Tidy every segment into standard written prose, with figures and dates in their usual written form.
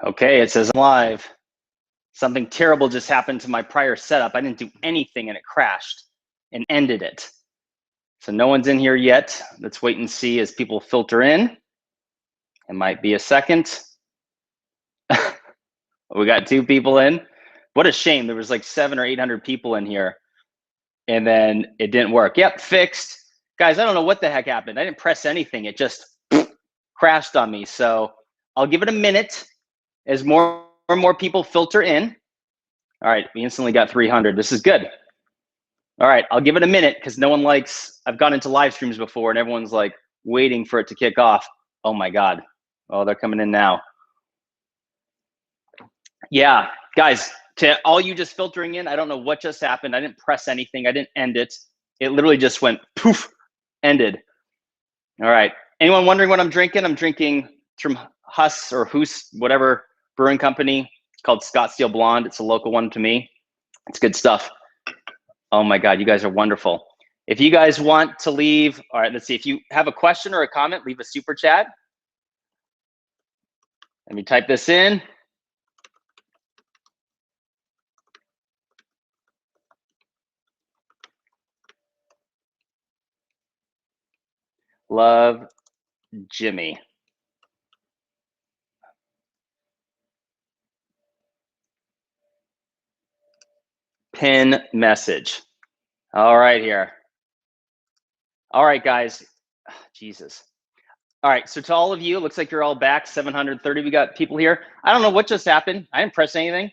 Okay, it says I'm live. Something terrible just happened to my prior setup. I didn't do anything and it crashed and ended it. So no one's in here yet. Let's wait and see as people filter in. It might be a second. We got 2 people in. What a shame. There was like 700 or 800 people in here and then it didn't work. Yep, fixed. Guys, I don't know what the heck happened. I didn't press anything. It just crashed on me. So I'll give it a minute as more and more people filter in. All right, we instantly got 300. This is good. All right, I'll give it a minute because no one likes, I've gone into live streams before and everyone's like waiting for it to kick off. Oh my God. Oh, they're coming in now. Yeah, guys, to all you just filtering in, I don't know what just happened. I didn't press anything. I didn't end it. It literally just went poof, ended. All right. Anyone wondering what I'm drinking? I'm drinking from Huss or Hoos, whatever brewing company. It's called Scottsdale Blonde. It's a local one to me. It's good stuff. Oh my God, you guys are wonderful. If you guys want to leave, all right, let's see. If you have a question or a comment, leave a super chat. Let me type this in. Love, Jimmy. Pin message. All right here. All right, guys. Jesus. All right, so to all of you, it looks like you're all back, 730. We got people here. I don't know what just happened. I didn't press anything.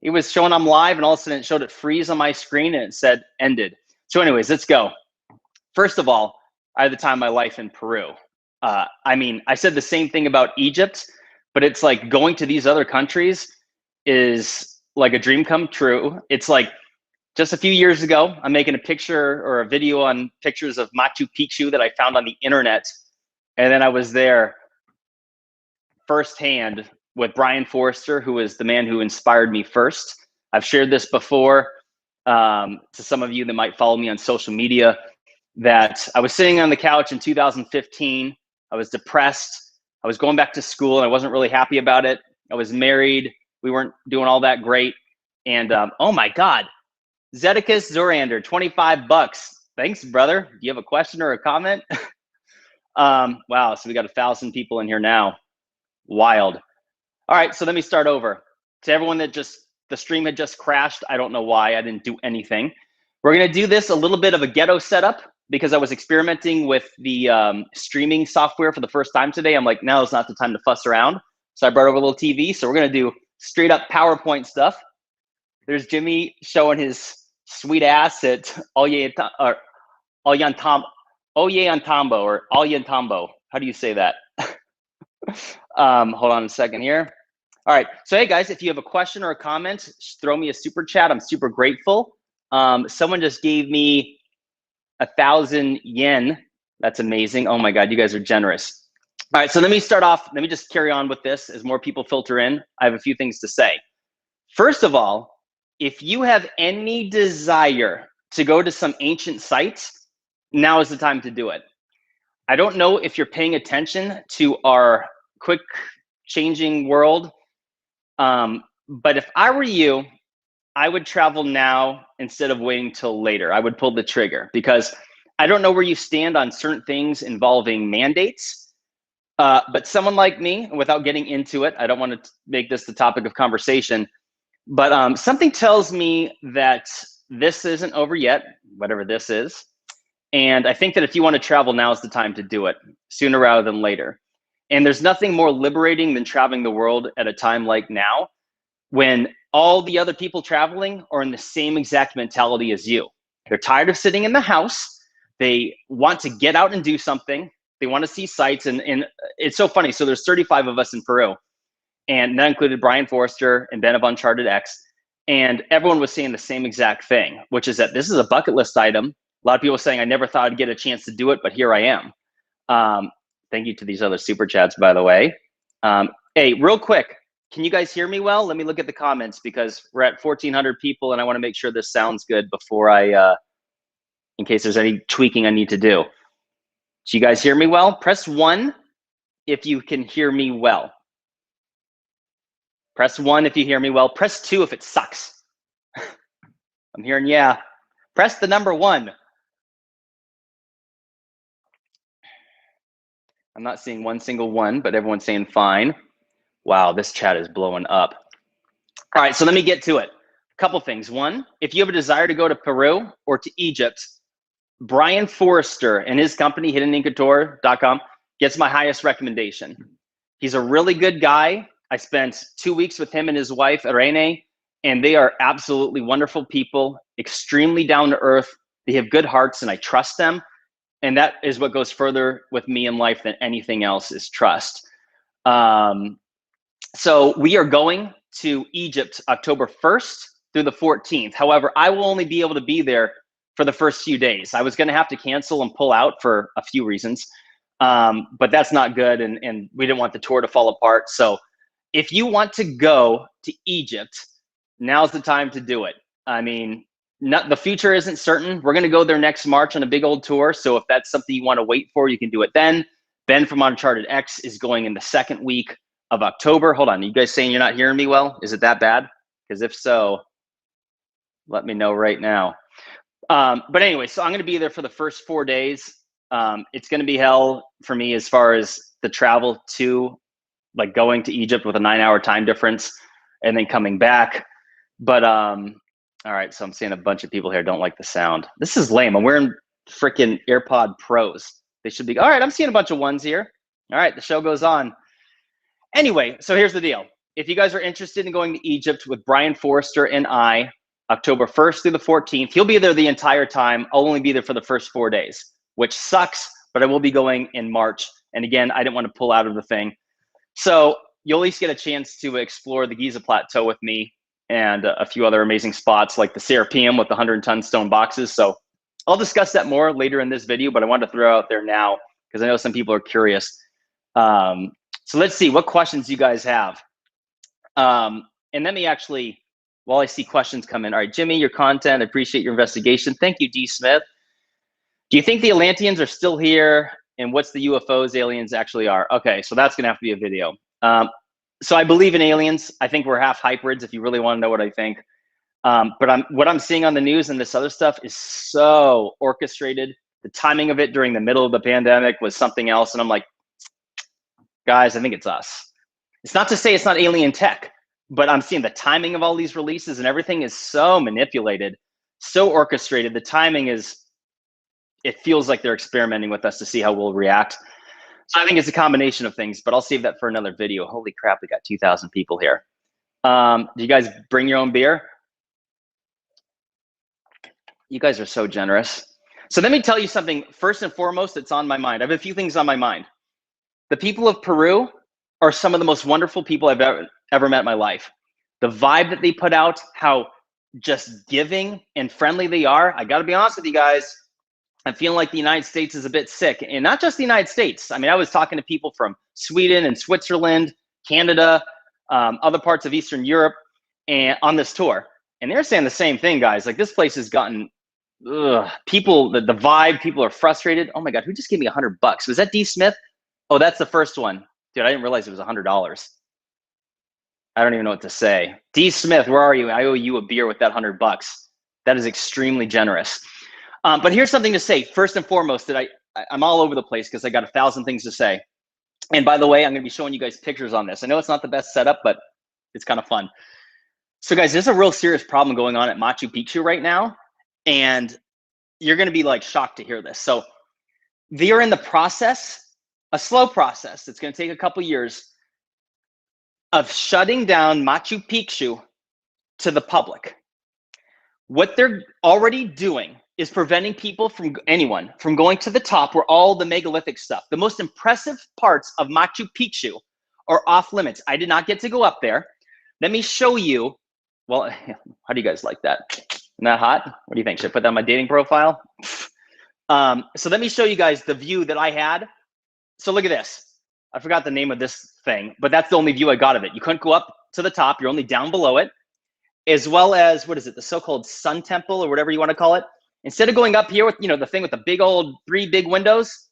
It was showing I'm live and all of a sudden it showed it freeze on my screen and it said ended. So anyways, let's go. First of all, I had the time of my life in Peru. I mean, I said the same thing about Egypt, but it's like going to these other countries is like a dream come true. It's like just a few years ago, I'm making a picture or a video on pictures of Machu Picchu that I found on the internet. And then I was there firsthand with Brian Forrester, who is the man who inspired me first. I've shared this before to some of you that might follow me on social media, that I was sitting on the couch in 2015. I was depressed. I was going back to school and I wasn't really happy about it. I was married. We weren't doing all that great. And oh my God, Zedicus Zorander, 25 bucks. Thanks, brother. Do you have a question or a comment? Wow, so we got 1,000 people in here now. Wild. All right, so let me start over. To everyone that the stream had just crashed, I don't know why, I didn't do anything. We're gonna do this a little bit of a ghetto setup because I was experimenting with the streaming software for the first time today. I'm like, now is not the time to fuss around. So I brought over a little TV. So we're gonna do straight up PowerPoint stuff. There's Jimmy showing his sweet ass at Ollantaytambo or Ollantaytambo. How do you say that? Hold on a second here. All right, so hey guys, if you have a question or a comment, throw me a super chat. I'm super grateful. Someone just gave me 1,000 yen. That's amazing. Oh my God, you guys are generous. All right, so let me start off. Let me just carry on with this as more people filter in. I have a few things to say. First of all, if you have any desire to go to some ancient sites, now is the time to do it. I don't know if you're paying attention to our quick changing world, but if I were you, I would travel now instead of waiting till later. I would pull the trigger because I don't know where you stand on certain things involving mandates, but someone like me, without getting into it, I don't want to make this the topic of conversation, but something tells me that this isn't over yet, whatever this is. And I think that if you want to travel, now is the time to do it, sooner rather than later. And there's nothing more liberating than traveling the world at a time like now, when all the other people traveling are in the same exact mentality as you. They're tired of sitting in the house. They want to get out and do something. They want to see sights. And it's so funny. So there's 35 of us in Peru. And that included Brian Forrester and Ben of Uncharted X. And everyone was saying the same exact thing, which is that this is a bucket list item. A lot of people saying, I never thought I'd get a chance to do it, but here I am. Thank you to these other super chats, by the way. Hey, real quick, can you guys hear me well? Let me look at the comments because we're at 1,400 people and I want to make sure this sounds good before in case there's any tweaking I need to do. Do you guys hear me well? Press 1 if you can hear me well. Press 1 if you hear me well. Press 2 if it sucks. I'm hearing yeah. Press the number 1. I'm not seeing one single one, but everyone's saying fine. Wow, this chat is blowing up. All right, so let me get to it. A couple things. One, if you have a desire to go to Peru or to Egypt, Brian Forrester and his company, hiddenincutor.com, gets my highest recommendation. He's a really good guy. I spent 2 weeks with him and his wife, Irene, and they are absolutely wonderful people, extremely down to earth. They have good hearts, and I trust them. And that is what goes further with me in life than anything else is trust. So we are going to Egypt October 1st through the 14th. However, I will only be able to be there for the first few days. I was going to have to cancel and pull out for a few reasons, but that's not good, and we didn't want the tour to fall apart. So if you want to go to Egypt, now's the time to do it. I mean, the future isn't certain. We're going to go there next March on a big old tour. So if that's something you want to wait for, you can do it then. Ben from Uncharted X is going in the second week of October. Hold on, are you guys saying you're not hearing me well? Is it that bad? Because if so, let me know right now. But anyway, so I'm going to be there for the first 4 days. It's going to be hell for me as far as the travel to, like, going to Egypt with a 9-hour time difference and then coming back. But all right, so I'm seeing a bunch of people here don't like the sound. This is lame. I'm wearing freaking AirPod Pros. They should be, all right, I'm seeing a bunch of ones here. All right, the show goes on. Anyway, so here's the deal. If you guys are interested in going to Egypt with Brian Forrester and I, October 1st through the 14th, he'll be there the entire time. I'll only be there for the first 4 days, which sucks, but I will be going in March. And again, I didn't want to pull out of the thing. So you'll at least get a chance to explore the Giza Plateau with me and a few other amazing spots like the Serapeum with the 100-ton stone boxes. So I'll discuss that more later in this video, but I wanted to throw out there now because I know some people are curious. So let's see what questions you guys have. And let me actually, while I see questions come in. All right, Jimmy, your content, I appreciate your investigation. Thank you, D. Smith. Do you think the Atlanteans are still here? And what's the UFOs aliens actually are? Okay, so that's gonna have to be a video. So I believe in aliens. I think we're half hybrids if you really wanna know what I think. But what I'm seeing on the news and this other stuff is so orchestrated. The timing of it during the middle of the pandemic was something else. And I'm like, guys, I think it's us. It's not to say it's not alien tech, but I'm seeing the timing of all these releases and everything is so manipulated, so orchestrated. The timing is, it feels like they're experimenting with us to see how we'll react. So I think it's a combination of things, but I'll save that for another video. Holy crap, we got 2,000 people here. Do you guys bring your own beer? You guys are so generous. So let me tell you something, first and foremost, that's on my mind. I have a few things on my mind. The people of Peru are some of the most wonderful people I've ever met in my life. The vibe that they put out, how just giving and friendly they are. I gotta be honest with you guys, I'm feeling like the United States is a bit sick, and not just the United States. I mean, I was talking to people from Sweden and Switzerland, Canada, other parts of Eastern Europe, and on this tour, and they're saying the same thing, guys. Like, this place has gotten, people, the vibe, people are frustrated. Oh my God, who just gave me $100? Was that D. Smith? Oh, that's the first one. Dude, I didn't realize it was $100. I don't even know what to say. D. Smith, where are you? I owe you a beer with that $100. That is extremely generous. But here's something to say. First and foremost, that I'm all over the place because I got 1,000 things to say. And by the way, I'm going to be showing you guys pictures on this. I know it's not the best setup, but it's kind of fun. So guys, there's a real serious problem going on at Machu Picchu right now. And you're going to be like shocked to hear this. So they are in the process, a slow process. It's going to take a couple years of shutting down Machu Picchu to the public. What they're already doing is preventing people from, anyone, from going to the top where all the megalithic stuff, the most impressive parts of Machu Picchu are off limits. I did not get to go up there. Let me show you. Well, how do you guys like that? Isn't that hot? What do you think? Should I put that on my dating profile? So let me show you guys the view that I had. So look at this. I forgot the name of this thing, but that's the only view I got of it. You couldn't go up to the top. You're only down below it, as well as, what is it? The so-called Sun Temple or whatever you want to call it. Instead of going up here with, the thing with the big old 3 big windows,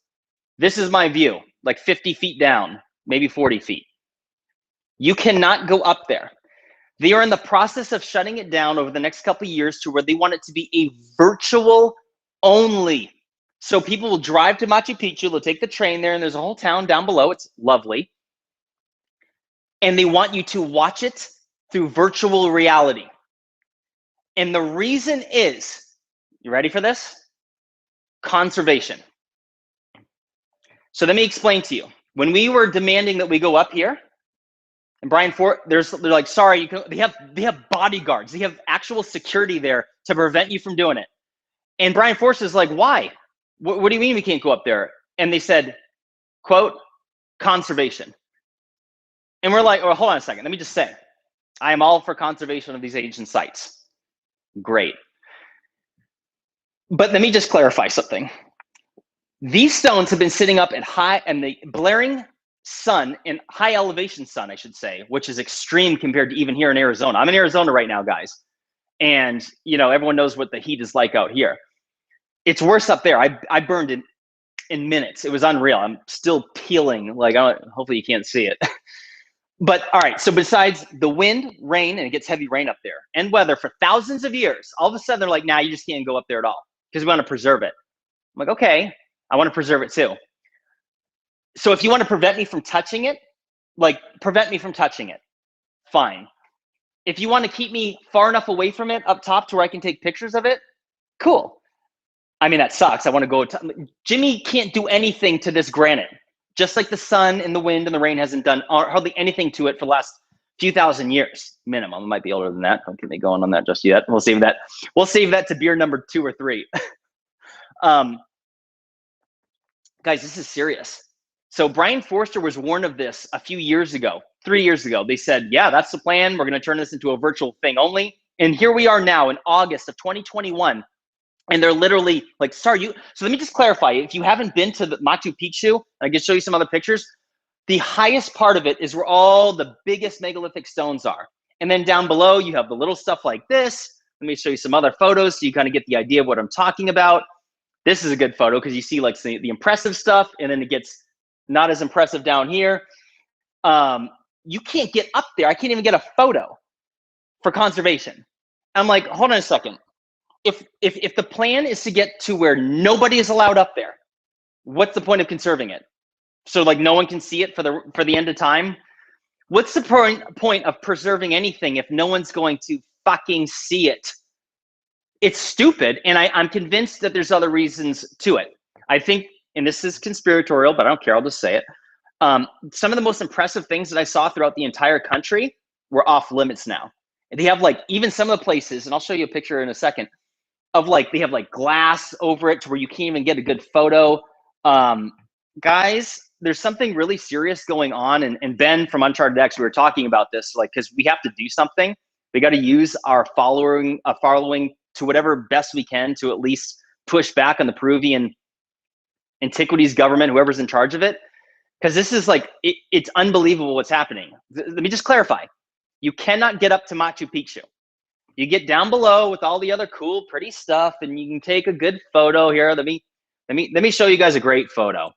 this is my view, like 50 feet down, maybe 40 feet. You cannot go up there. They are in the process of shutting it down over the next couple of years to where they want it to be a virtual only. So people will drive to Machu Picchu, they'll take the train there, and there's a whole town down below. It's lovely. And they want you to watch it through virtual reality. And the reason is, you ready for this? Conservation. So let me explain to you. When we were demanding that we go up here, and Brian Ford, they're like, sorry, they have bodyguards. They have actual security there to prevent you from doing it. And Brian Force is like, why? What do you mean we can't go up there? And they said, quote, conservation. And we're like, oh, hold on a second. Let me just say, I am all for conservation of these ancient sites. Great. But let me just clarify something. These stones have been sitting up at high and the blaring sun and high elevation sun, I should say, which is extreme compared to even here in Arizona. I'm in Arizona right now, guys. And you know, everyone knows what the heat is like out here. It's worse up there. I burned it in minutes. It was unreal. I'm still peeling. Like, hopefully you can't see it. But all right, so besides the wind, rain, and it gets heavy rain up there, and weather for thousands of years, all of a sudden they're like, nah, you just can't go up there at all because we want to preserve it. I'm like, okay, I want to preserve it too. So if you want to prevent me from touching it, like prevent me from touching it, fine. If you want to keep me far enough away from it up top to where I can take pictures of it, cool. I mean, that sucks. I want to go. Jimmy can't do anything to this granite. Just like the sun and the wind and the rain hasn't done hardly anything to it for the last few thousand years minimum. It might be older than that. Don't get me going on that just yet. We'll save that. We'll save that to beer number 2 or 3. Guys, this is serious. So Brian Forster was warned of this a few years ago, 3 years ago. They said, yeah, that's the plan. We're going to turn this into a virtual thing only. And here we are now in August of 2021. And they're literally like, sorry, you. So let me just clarify. If you haven't been to the Machu Picchu, I can show you some other pictures. The highest part of it is where all the biggest megalithic stones are. And then down below, you have the little stuff like this. Let me show you some other photos so you kind of get the idea of what I'm talking about. This is a good photo because you see like the impressive stuff, and then it gets not as impressive down here. You can't get up there. I can't even get a photo for conservation. I'm like, hold on a second. If the plan is to get to where nobody is allowed up there, what's the point of conserving it? So like no one can see it for the end of time? What's the point of preserving anything if no one's going to fucking see it? It's stupid, and I'm convinced that there's other reasons to it. I think, and this is conspiratorial, but I don't care, I'll just say it. Some of the most impressive things that I saw throughout the entire country were off limits now. And they have like, even some of the places, and I'll show you a picture in a second, of like, they have like glass over it to where you can't even get a good photo. Guys, there's something really serious going on. And Ben from Uncharted X, we were talking about this, like, because we have to do something. We got to use our following to whatever best we can to at least push back on the Peruvian antiquities government, whoever's in charge of it. Because this is like, it's unbelievable what's happening. Let me just clarify. You cannot get up to Machu Picchu. You get down below with all the other cool, pretty stuff, and you can take a good photo here. Let me show you guys a great photo.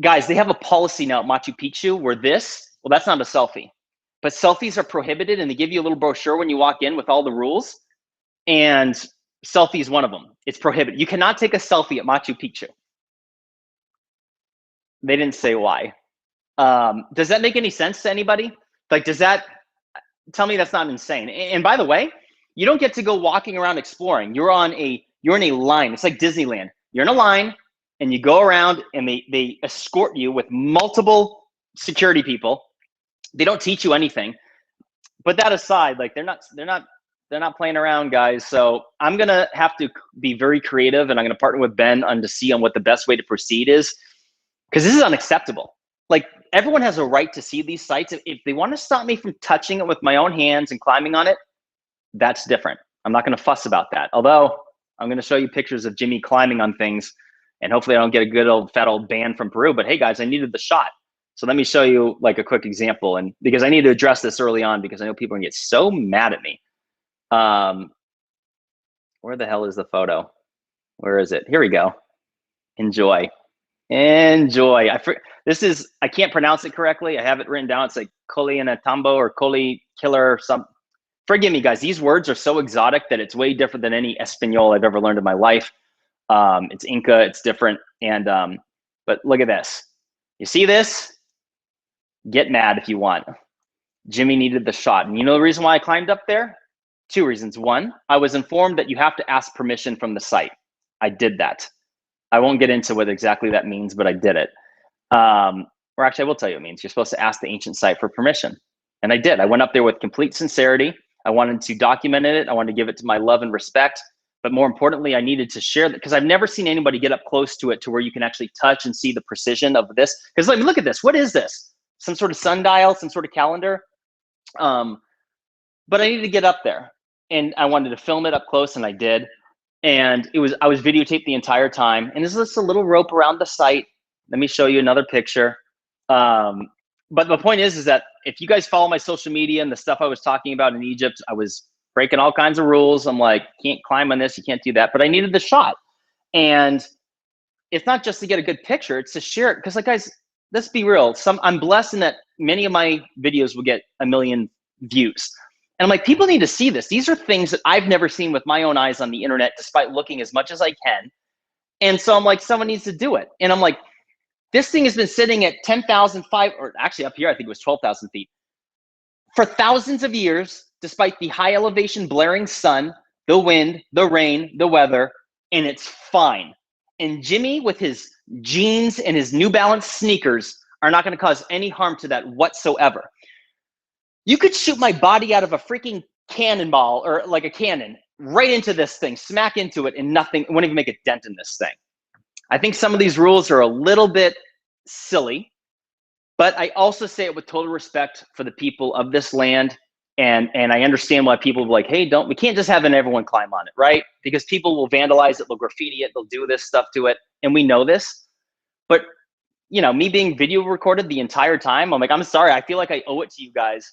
Guys, they have a policy now at Machu Picchu where well, that's not a selfie, but selfies are prohibited, and they give you a little brochure when you walk in with all the rules, and selfie is one of them. It's prohibited. You cannot take a selfie at Machu Picchu. They didn't say why. Does that make any sense to anybody? Like, tell me that's not insane. And by the way, you don't get to go walking around exploring. You're in a line. It's like Disneyland. You're in a line and you go around and they escort you with multiple security people. They don't teach you anything. But that aside, like they're not playing around, guys. So I'm gonna have to be very creative, and I'm gonna partner with Ben to see on what the best way to proceed is, because this is unacceptable. Like, everyone has a right to see these sites. If they want to stop me from touching it with my own hands and climbing on it, that's different. I'm not going to fuss about that. Although I'm going to show you pictures of Jimmy climbing on things, and hopefully I don't get a good old fat old ban from Peru. But hey, guys, I needed the shot. So let me show you like a quick example, and because I need to address this early on because I know people are going to get so mad at me. Where the hell is the photo? Where is it? Here we go. Enjoy. Enjoy. I can't pronounce it correctly. I have it written down. It's like Tambo or Coli Killer or some. Forgive me, guys. These words are so exotic that it's way different than any Espanol I've ever learned in my life. It's Inca. It's different. And but look at this. You see this? Get mad if you want. Jimmy needed the shot. And you know the reason why I climbed up there? 2 reasons. 1, I was informed that you have to ask permission from the site. I did that. I won't get into what exactly that means, but I did it. Or actually, I will tell you what it means. You're supposed to ask the ancient site for permission. And I did. I went up there with complete sincerity. I wanted to document it. I wanted to give it to my love and respect. But more importantly, I needed to share that because I've never seen anybody get up close to it to where you can actually touch and see the precision of this. Because look at this. What is this? Some sort of sundial, some sort of calendar? But I needed to get up there. And I wanted to film it up close, and I did. And I was videotaped the entire time. And there's just a little rope around the site. Let me show you another picture. But the point is that if you guys follow my social media and the stuff I was talking about in Egypt, I was breaking all kinds of rules. I'm like, can't climb on this, you can't do that. But I needed the shot. And it's not just to get a good picture, it's to share it. Because like, guys, let's be real. I'm blessed in that many of my videos will get 1 million views. And I'm like, people need to see this. These are things that I've never seen with my own eyes on the internet, despite looking as much as I can. And so I'm like, someone needs to do it. And I'm like, this thing has been sitting at 10,005, or actually up here, I think it was 12,000 feet for thousands of years, despite the high elevation, blaring sun, the wind, the rain, the weather, and it's fine. And Jimmy with his jeans and his New Balance sneakers are not going to cause any harm to that whatsoever. You could shoot my body out of a freaking cannonball or like a cannon right into this thing, smack into it, and nothing, it wouldn't even make a dent in this thing. I think some of these rules are a little bit silly, but I also say it with total respect for the people of this land. And I understand why people are like, hey, we can't just have everyone climb on it, right? Because people will vandalize it, they'll graffiti it, they'll do this stuff to it. And we know this. But, you know, me being video recorded the entire time, I'm like, I'm sorry, I feel like I owe it to you guys,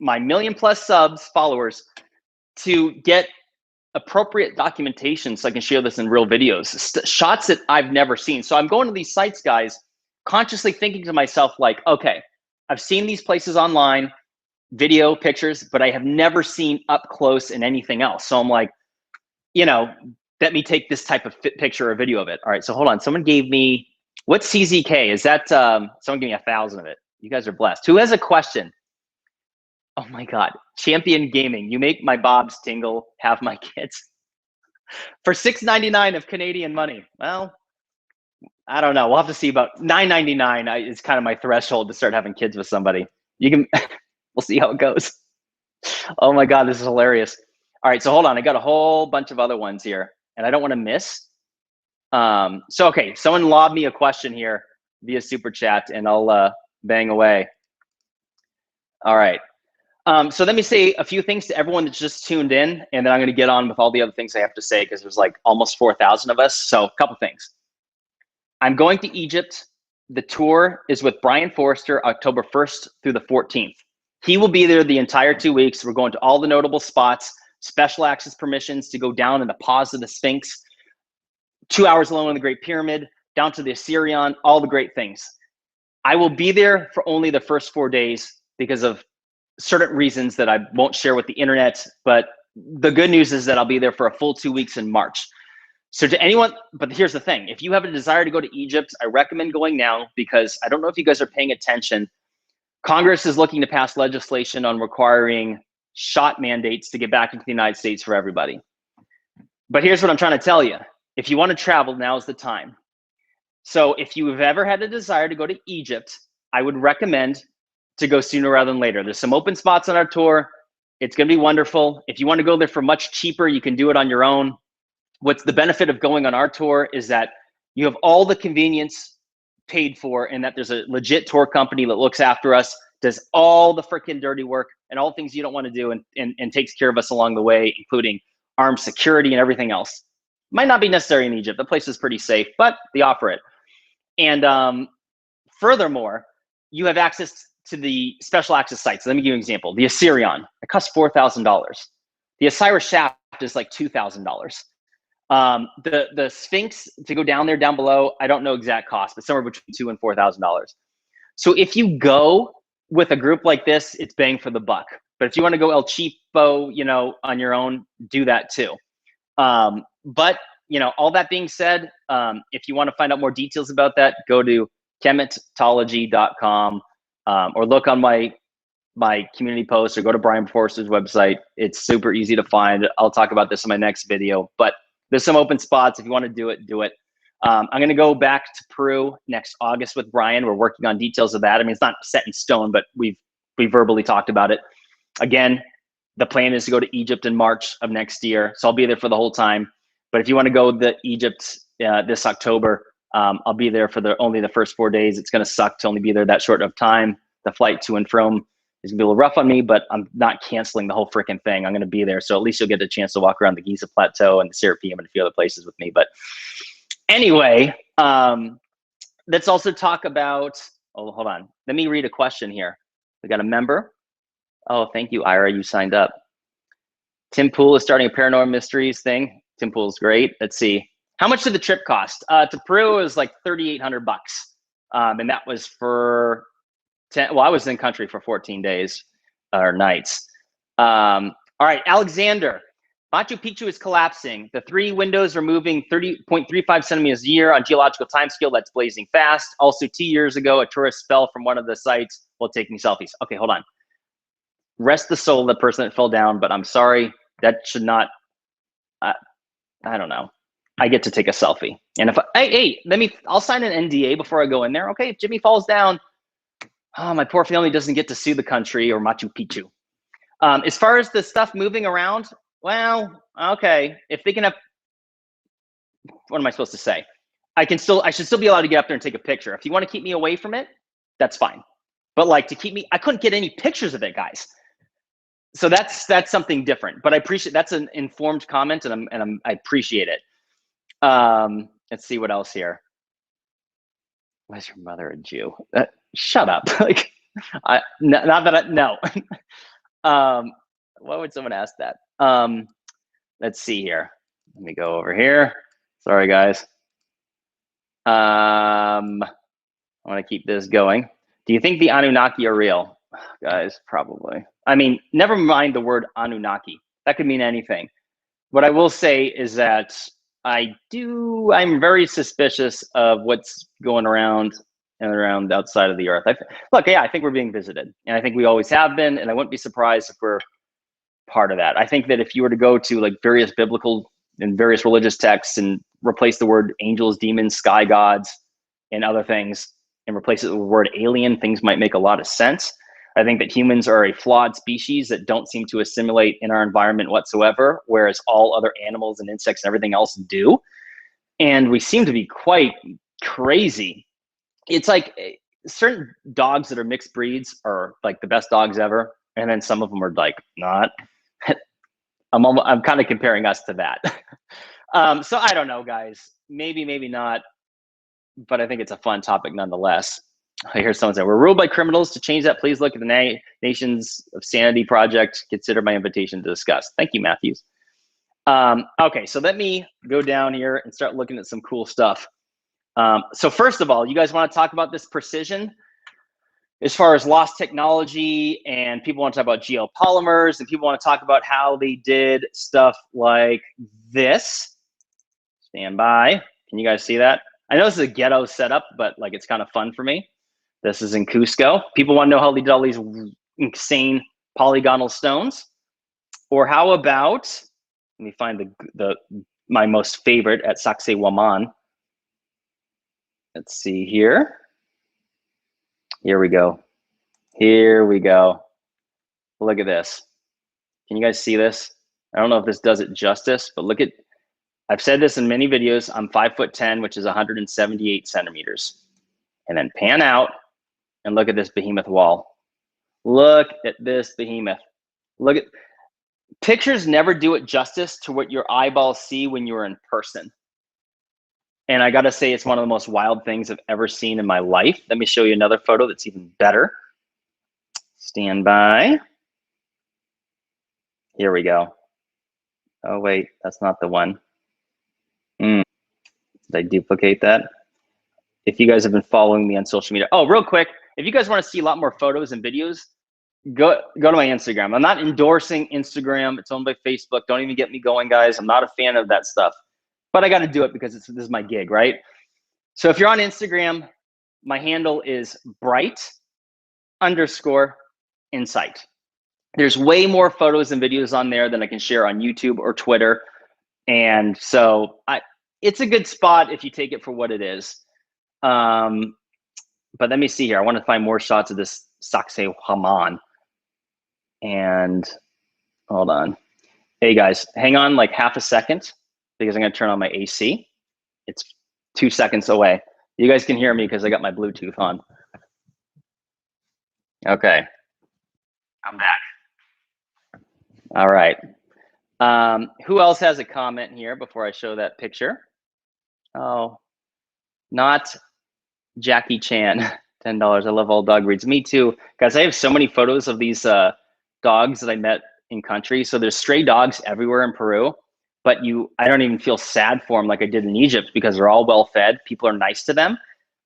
my 1 million+ subs, followers, to get appropriate documentation so I can share this in real videos, shots that I've never seen. So I'm going to these sites, guys, consciously thinking to myself, like, okay, I've seen these places online, video, pictures, but I have never seen up close in anything else. So I'm like, you know, let me take this type of picture or video of it. All right, so hold on. Someone gave me, what's CZK? Is that, someone gave me 1,000 of it. You guys are blessed. Who has a question? Oh my God, Champion Gaming. You make my bobs tingle, have my kids. For $6.99 of Canadian money. Well, I don't know. We'll have to see. About $9.99 is kind of my threshold to start having kids with somebody. You can, we'll see how it goes. Oh my God, this is hilarious. All right, so hold on. I got a whole bunch of other ones here, and I don't want to miss. So, okay, someone lobbed me a question here via Super Chat, and I'll bang away. All right. So let me say a few things to everyone that's just tuned in, and then I'm going to get on with all the other things I have to say because there's like almost 4,000 of us. So a couple things. I'm going to Egypt. The tour is with Brian Forrester, October 1st through the 14th. He will be there the entire 2 weeks. We're going to all the notable spots, special access permissions to go down in the paws of the Sphinx, 2 hours alone in the Great Pyramid, down to the Assyrian, all the great things. I will be there for only the first 4 days because of certain reasons that I won't share with the internet, but the good news is that I'll be there for a full 2 weeks in March. So to anyone, but here's the thing, if you have a desire to go to Egypt, I recommend going now because I don't know if you guys are paying attention. Congress is looking to pass legislation on requiring shot mandates to get back into the United States for everybody. But here's what I'm trying to tell you. If you want to travel, now is the time. So if you have ever had a desire to go to Egypt, I would recommend to go sooner rather than later. There's some open spots on our tour. It's going to be wonderful. If you want to go there for much cheaper, you can do it on your own. What's the benefit of going on our tour is that you have all the convenience paid for and that there's a legit tour company that looks after us, does all the freaking dirty work and all things you don't want to do and takes care of us along the way, including armed security and everything else. Might not be necessary in Egypt. The place is pretty safe, but they offer it. And furthermore, you have access to the special access sites. Let me give you an example. The Assyrian, it costs $4,000. The Osiris Shaft is like $2,000. The Sphinx to go down there, down below, I don't know exact cost, but somewhere between $2,000 and $4,000. So if you go with a group like this, it's bang for the buck. But if you want to go El Cheapo, you know, on your own, do that too. But you know, all that being said, if you want to find out more details about that, go to chemitology.com, or look on my community post, or go to Brian Forster's website. It's super easy to find. I'll talk about this in my next video, but there's some open spots. If you want to do it, do it. I'm going to go back to Peru next August with Brian. We're working on details of that. I mean, it's not set in stone, but we verbally talked about it. Again, the plan is to go to Egypt in March of next year. So I'll be there for the whole time. But if you want to go to Egypt this October, I'll be there for only the first 4 days. It's going to suck to only be there that short of time. The flight to and from is going to be a little rough on me, but I'm not canceling the whole freaking thing. I'm going to be there. So at least you'll get a chance to walk around the Giza Plateau and the Serapeum and a few other places with me. But anyway, let's also talk about, oh, hold on. Let me read a question here. We got a member. Oh, thank you, Ira. You signed up. Tim Pool is starting a paranormal mysteries thing. Tim Pool's great. Let's see. How much did the trip cost? To Peru, it was like $3,800. And that was for 10, well, I was in country for 14 days or nights. All right, Alexander. Machu Picchu is collapsing. The 3 windows are moving 30.35 centimeters a year on geological timescale. That's blazing fast. Also, 2 years ago, a tourist fell from one of the sites while taking selfies. Okay, hold on. Rest the soul of the person that fell down, but I'm sorry. That should not, I don't know. I get to take a selfie. And if I'll sign an NDA before I go in there. Okay, if Jimmy falls down, oh, my poor family doesn't get to sue the country or Machu Picchu. As far as the stuff moving around, well, okay. If they can have, what am I supposed to say? I should still be allowed to get up there and take a picture. If you want to keep me away from it, that's fine. But like to keep me, I couldn't get any pictures of it, guys. So that's something different. But I appreciate, that's an informed comment, and I appreciate it. Let's see what else here. Why is your mother a Jew? Shut up. Like, no. Why would someone ask that? Let's see here. Let me go over here. Sorry, guys. I want to keep this going. Do you think the Anunnaki are real? Guys, probably. I mean, never mind the word Anunnaki. That could mean anything. What I will say is that I'm very suspicious of what's going around and around outside of the earth. I think we're being visited, and I think we always have been, and I wouldn't be surprised if we're part of that. I think that if you were to go to like various biblical and various religious texts and replace the word angels, demons, sky gods, and other things, and replace it with the word alien, things might make a lot of sense. I think that humans are a flawed species that don't seem to assimilate in our environment whatsoever, whereas all other animals and insects and everything else do. And we seem to be quite crazy. It's like certain dogs that are mixed breeds are like the best dogs ever, and then some of them are like not. I'm kind of comparing us to that. So I don't know, guys. Maybe not. But I think it's a fun topic nonetheless. I hear someone say, we're ruled by criminals. To change that, please look at the Nations of Sanity Project. Consider my invitation to discuss. Thank you, Matthews. Okay, so let me go down here and start looking at some cool stuff. So first of all, you guys want to talk about this precision as far as lost technology, and people want to talk about geopolymers, and people want to talk about how they did stuff like this. Stand by. Can you guys see that? I know this is a ghetto setup, but like it's kind of fun for me. This is in Cusco. People want to know how they did all these insane polygonal stones. Or how about, let me find my most favorite at Sacsayhuaman. Let's see here. Here we go. Here we go. Look at this. Can you guys see this? I don't know if this does it justice, but look at, I've said this in many videos. I'm 5'10", which is 178 centimeters. And then pan out and look at this behemoth wall. Look at this behemoth. Look at, pictures never do it justice to what your eyeballs see when you're in person. And I gotta say, it's one of the most wild things I've ever seen in my life. Let me show you another photo that's even better. Stand by. Here we go. Oh wait, that's not the one. Did I duplicate that? If you guys have been following me on social media. Oh, real quick, if you guys want to see a lot more photos and videos, go to my Instagram. I'm not endorsing Instagram. It's owned by Facebook. Don't even get me going, guys. I'm not a fan of that stuff. But I got to do it because this is my gig, right? So if you're on Instagram, my handle is bright_insight. There's way more photos and videos on there than I can share on YouTube or Twitter. And so it's a good spot if you take it for what it is. But let me see here. I want to find more shots of this Saxe Haman. And hold on. Hey guys, hang on like half a second because I'm going to turn on my AC. It's 2 seconds away. You guys can hear me because I got my Bluetooth on. Okay. I'm back. All right. Who else has a comment here before I show that picture? Oh, not Jackie Chan. $10. I love all dog breeds. Me too. Guys, I have so many photos of these dogs that I met in country. So there's stray dogs everywhere in Peru, but I don't even feel sad for them like I did in Egypt because they're all well fed. People are nice to them.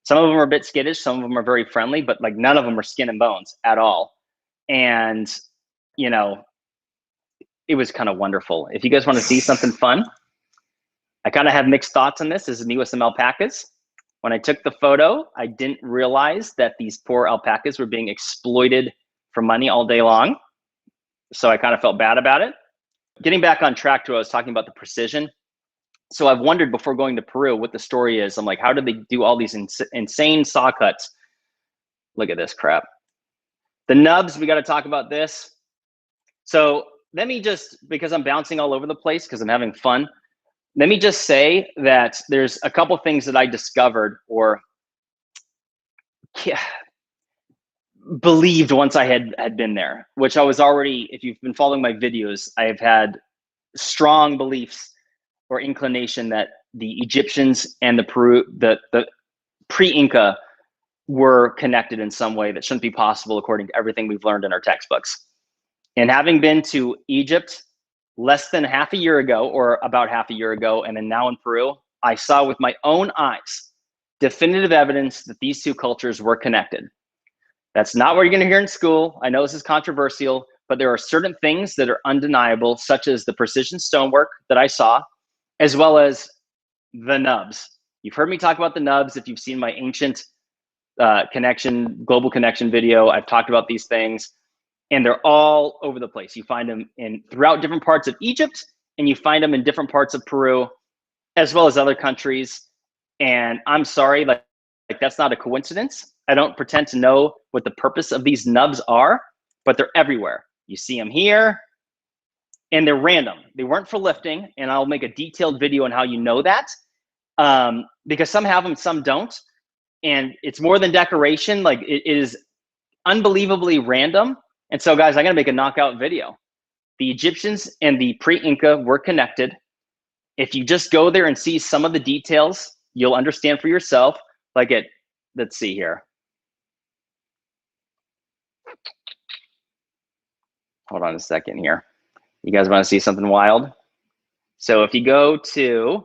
Some of them are a bit skittish. Some of them are very friendly, but like none of them are skin and bones at all. And, you know, it was kind of wonderful. If you guys want to see something fun, I kind of have mixed thoughts on this. This is me with some alpacas. When I took the photo, I didn't realize that these poor alpacas were being exploited for money all day long. So I kind of felt bad about it. Getting back on track to what I was talking about, the precision. So I've wondered before going to Peru what the story is. I'm like, how did they do all these insane saw cuts? Look at this crap. The nubs, we got to talk about this. So let me just, because I'm bouncing all over the place because I'm having fun, let me just say that there's a couple things that I discovered or believed once I had been there, which I was already, if you've been following my videos, I have had strong beliefs or inclination that the Egyptians and the pre-Inca were connected in some way that shouldn't be possible according to everything we've learned in our textbooks. And having been to Egypt less than half a year ago, or about half a year ago, and then now in Peru, I saw with my own eyes definitive evidence that these two cultures were connected. That's not what you're going to hear in school. I know this is controversial, but there are certain things that are undeniable, such as the precision stonework that I saw, as well as the nubs. You've heard me talk about the nubs. If you've seen my ancient global connection video, I've talked about these things, and they're all over the place. You find them throughout different parts of Egypt, and you find them in different parts of Peru, as well as other countries. And I'm sorry, like that's not a coincidence. I don't pretend to know what the purpose of these nubs are, but they're everywhere. You see them here, and they're random. They weren't for lifting, and I'll make a detailed video on how you know that, because some have them, some don't. And it's more than decoration. Like it is unbelievably random. And so guys, I'm gonna make a knockout video. The Egyptians and the pre-Inca were connected. If you just go there and see some of the details, you'll understand for yourself. Like let's see here. Hold on a second here. You guys wanna see something wild? So if you go to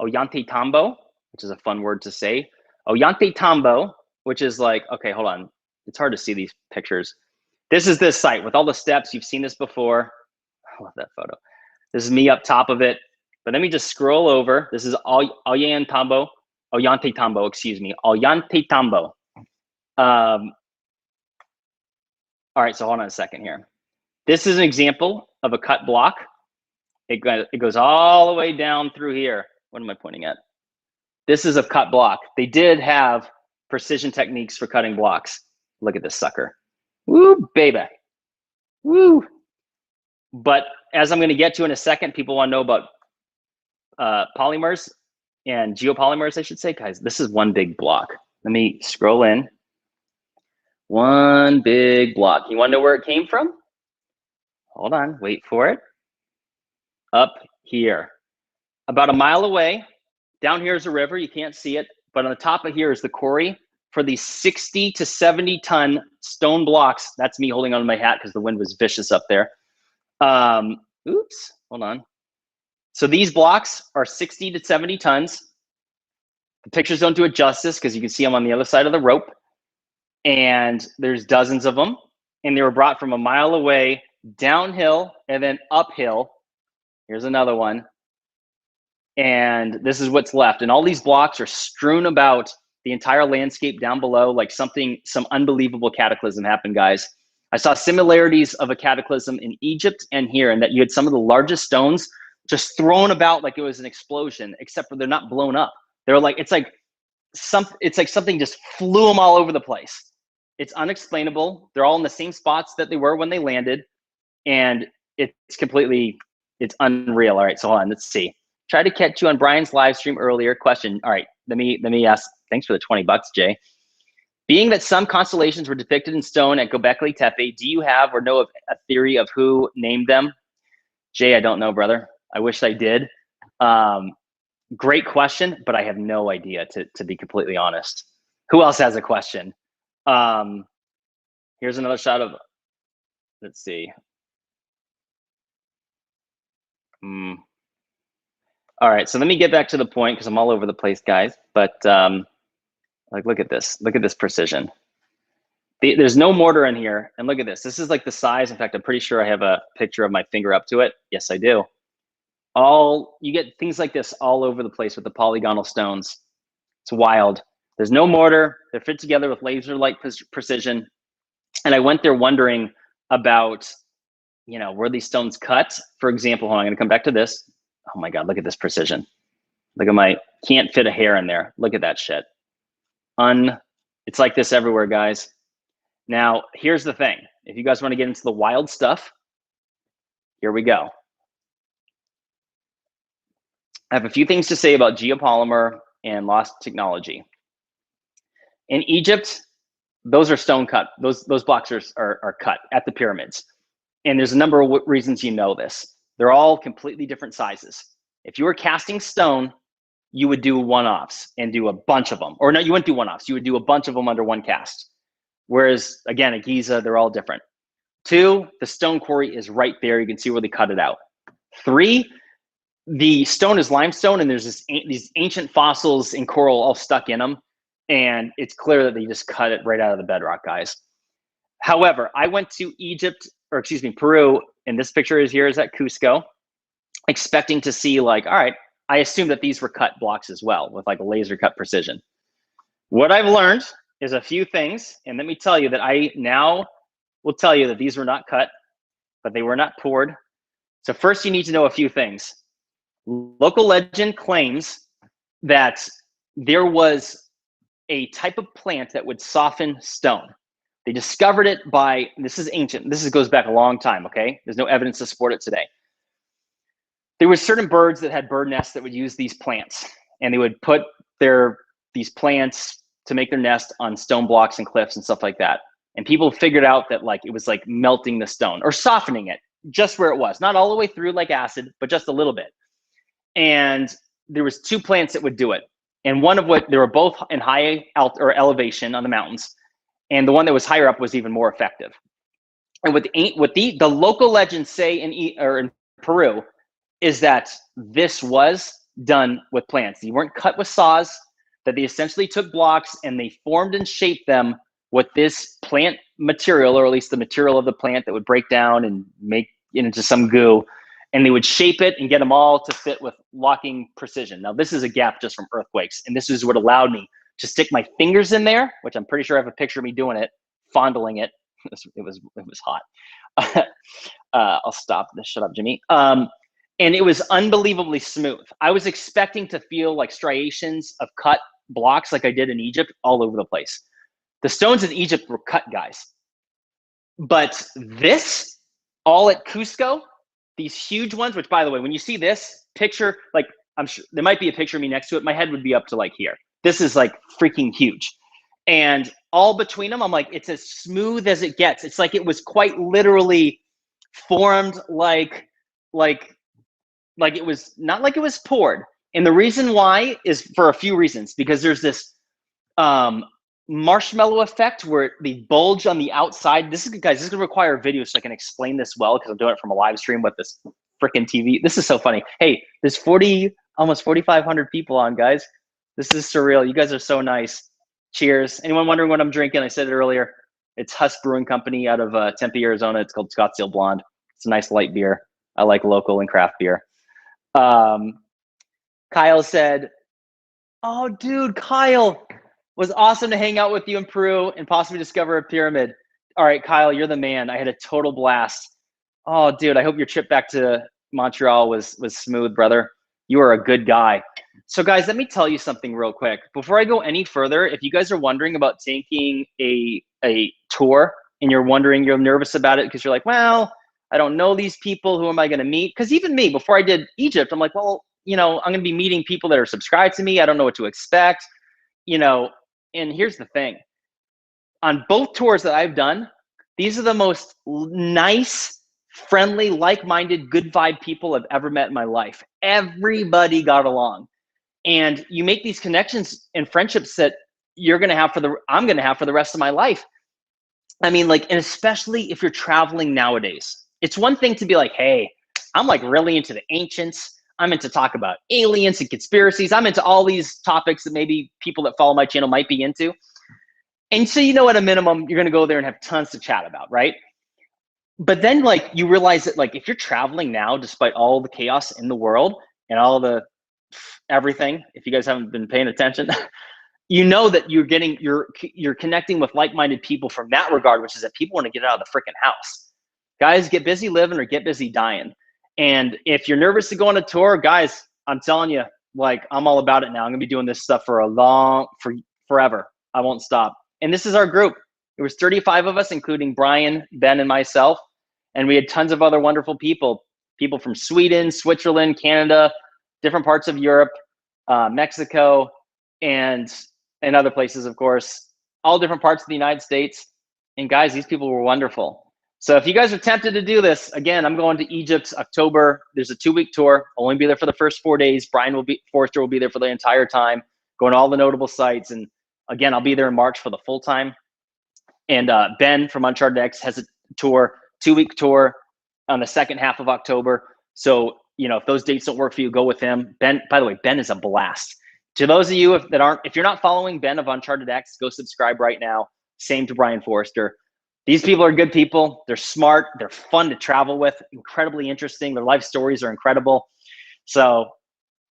Ollantaytambo, which is a fun word to say. Ollantaytambo, which is like, okay, hold on. It's hard to see these pictures. This is this site with all the steps. You've seen this before. I love that photo. This is me up top of it. But let me just scroll over. This is Ollantaytambo, excuse me, Ollantaytambo. All right, so hold on a second here. This is an example of a cut block. It goes all the way down through here. What am I pointing at? This is a cut block. They did have precision techniques for cutting blocks. Look at this sucker. Woo, baby. Woo. But as I'm going to get to in a second, people want to know about polymers and geopolymers, I should say. Guys, this is one big block. Let me scroll in. One big block. You want to know where it came from? Hold on, wait for it. Up here. About a mile away, down here is a river, you can't see it, but on the top of here is the quarry for these 60 to 70 ton stone blocks. That's me holding on to my hat because the wind was vicious up there. Oops, hold on. So these blocks are 60 to 70 tons. The pictures don't do it justice because you can see them on the other side of the rope. And there's dozens of them. And they were brought from a mile away, downhill, and then uphill. Here's another one. And this is what's left. And all these blocks are strewn about the entire landscape down below, like some unbelievable cataclysm happened, guys. I saw similarities of a cataclysm in Egypt and here, and that you had some of the largest stones just thrown about like it was an explosion, except for they're not blown up. They're like, it's like something just flew them all over the place. It's unexplainable. They're all in the same spots that they were when they landed, and it's unreal. All right, so hold on, let's see. Try to catch you on Brian's live stream earlier. Question. All right, let me ask. Thanks for the $20, Jay. Being that some constellations were depicted in stone at Göbekli Tepe, do you have or know of a theory of who named them? Jay, I don't know, brother. I wish I did. Great question, but I have no idea, to be completely honest. Who else has a question? Here's another shot of, let's see. All right, so let me get back to the point because I'm all over the place, guys. But like, look at this. Look at this precision. There's no mortar in here. And look at this. This is like the size. In fact, I'm pretty sure I have a picture of my finger up to it. Yes, I do. You get things like this all over the place with the polygonal stones. It's wild. There's no mortar. They're fit together with laser-like precision. And I went there wondering about, were these stones cut? For example, hold on, I'm going to come back to this. Oh my God, look at this precision. Look at can't fit a hair in there. Look at that shit. It's like this everywhere, guys. Now, here's the thing. If you guys want to get into the wild stuff, here we go. I have a few things to say about geopolymer and lost technology. In Egypt, those are stone cut. Those blocks are cut at the pyramids. And there's a number of reasons you know this. They're all completely different sizes. If you were casting stone, you would do one-offs and do a bunch of them. Or no, you wouldn't do one-offs. You would do a bunch of them under one cast. Whereas, again, at Giza, they're all different. 2, the stone quarry is right there. You can see where they cut it out. 3, the stone is limestone, and there's these ancient fossils and coral all stuck in them. And it's clear that they just cut it right out of the bedrock, guys. However, I went to Peru, and this picture is at Cusco, expecting to see all right, I assume that these were cut blocks as well with like a laser cut precision. What I've learned is a few things, and let me tell you that I now will tell you that these were not cut, but they were not poured. So first you need to know a few things. Local legend claims that there was a type of plant that would soften stone. They discovered it this is ancient. This goes back a long time, okay? There's no evidence to support it today. There were certain birds that had bird nests that would use these plants, and they would put these plants to make their nest on stone blocks and cliffs and stuff like that. And people figured out that it was like melting the stone or softening it just where it was, not all the way through like acid, but just a little bit. And there was 2 plants that would do it. And one of they were both in high elevation on the mountains. And the one that was higher up was even more effective. And what the local legends say in Peru is that this was done with plants. They weren't cut with saws, that they essentially took blocks and they formed and shaped them with this plant material, or at least the material of the plant that would break down and make it into some goo. And they would shape it and get them all to fit with locking precision. Now, this is a gap just from earthquakes. And this is what allowed me to stick my fingers in there, which I'm pretty sure I have a picture of me doing it, fondling it. It was hot. I'll stop this. Shut up, Jimmy. And it was unbelievably smooth. I was expecting to feel like striations of cut blocks like I did in Egypt all over the place. The stones in Egypt were cut, guys. But this, all at Cusco, these huge ones, which by the way, when you see this picture, I'm sure there might be a picture of me next to it. My head would be up to here. This is freaking huge. And all between them, I'm like, it's as smooth as it gets. It's like it was quite literally formed like it was not like it was poured. And the reason why is for a few reasons, because there's this marshmallow effect where they bulge on the outside. This is, guys, this is gonna require a video so I can explain this well, because I'm doing it from a live stream with this freaking TV. This is so funny. Hey, there's almost 4,500 people on, guys. This is surreal. You guys are so nice. Cheers. Anyone wondering what I'm drinking? I said it earlier. It's Husk Brewing Company out of Tempe, Arizona. It's called Scottsdale Blonde. It's a nice light beer. I like local and craft beer. Kyle said, oh, dude, Kyle, was awesome to hang out with you in Peru and possibly discover a pyramid. All right, Kyle, you're the man. I had a total blast. Oh, dude, I hope your trip back to Montreal was smooth, brother. You are a good guy. So guys, let me tell you something real quick. Before I go any further, if you guys are wondering about taking a tour and you're wondering, you're nervous about it because you're like, well, I don't know these people. Who am I going to meet? Because even me, before I did Egypt, I'm like, well, you know, I'm going to be meeting people that are subscribed to me. I don't know what to expect, you know. And here's the thing. On both tours that I've done, these are the most nice, friendly, like-minded, good vibe people I've ever met in my life. Everybody got along. And you make these connections and friendships that I'm going to have for the rest of my life. I mean, like, and especially if you're traveling nowadays. It's one thing to be like, hey, I'm like really into the ancients. I'm into talk about aliens and conspiracies. I'm into all these topics that maybe people that follow my channel might be into. And so, you know, at a minimum, you're going to go there and have tons to chat about, right? But then, like, you realize that, like, if you're traveling now, despite all the chaos in the world and all the everything, if you guys haven't been paying attention, you know that you're connecting with like-minded people from that regard, which is that people want to get out of the freaking house. Guys, get busy living or get busy dying. And if you're nervous to go on a tour, guys, I'm telling you, like, I'm all about it now. I'm gonna be doing this stuff for forever. I won't stop. And this is our group. There was 35 of us, including Brian, Ben, and myself. And we had tons of other wonderful people from Sweden, Switzerland, Canada, different parts of Europe, Mexico, and other places, of course, all different parts of the United States. And guys, these people were wonderful. So if you guys are tempted to do this, again, I'm going to Egypt, October. There's a 2-week tour. I'll only be there for the first 4 days. Forrester will be there for the entire time, going to all the notable sites. And again, I'll be there in March for the full time. And Ben from Uncharted X has a tour, 2-week tour on the second half of October. So, you know, if those dates don't work for you, go with him. Ben, by the way, Ben is a blast. To those of you if you're not following Ben of Uncharted X, go subscribe right now. Same to Brian Forrester. These people are good people. They're smart. They're fun to travel with. Incredibly interesting. Their life stories are incredible. So,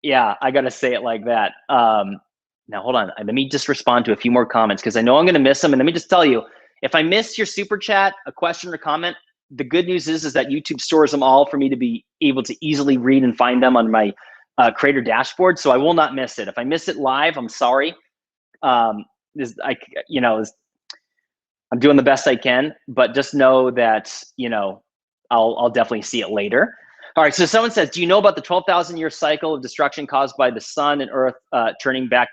yeah, I got to say it like that. Now, hold on. Let me just respond to a few more comments because I know I'm going to miss them. And let me just tell you, if I miss your super chat, a question or comment, the good news is that YouTube stores them all for me to be able to easily read and find them on my creator dashboard. So I will not miss it. If I miss it live, I'm sorry. I'm doing the best I can, but just know that, you know, I'll definitely see it later. All right, so someone says, do you know about the 12,000-year cycle of destruction caused by the sun and earth turning back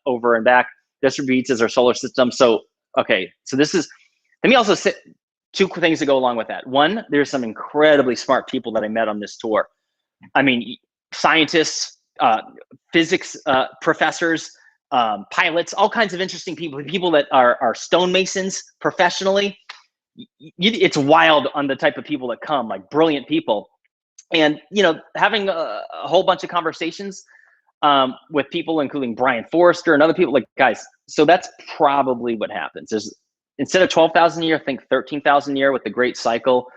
over and back? This repeats as our solar system. So, okay, so let me also say 2 things to go along with that. One, there's some incredibly smart people that I met on this tour. I mean, scientists, physics professors, pilots, all kinds of interesting people that are stonemasons professionally. It's wild on the type of people that come, like brilliant people. And, you know, having a whole bunch of conversations with people, including Brian Forrester and other people, like, guys, so that's probably what happens. There's, instead of 12,000 a year, I think 13,000 a year with the great cycle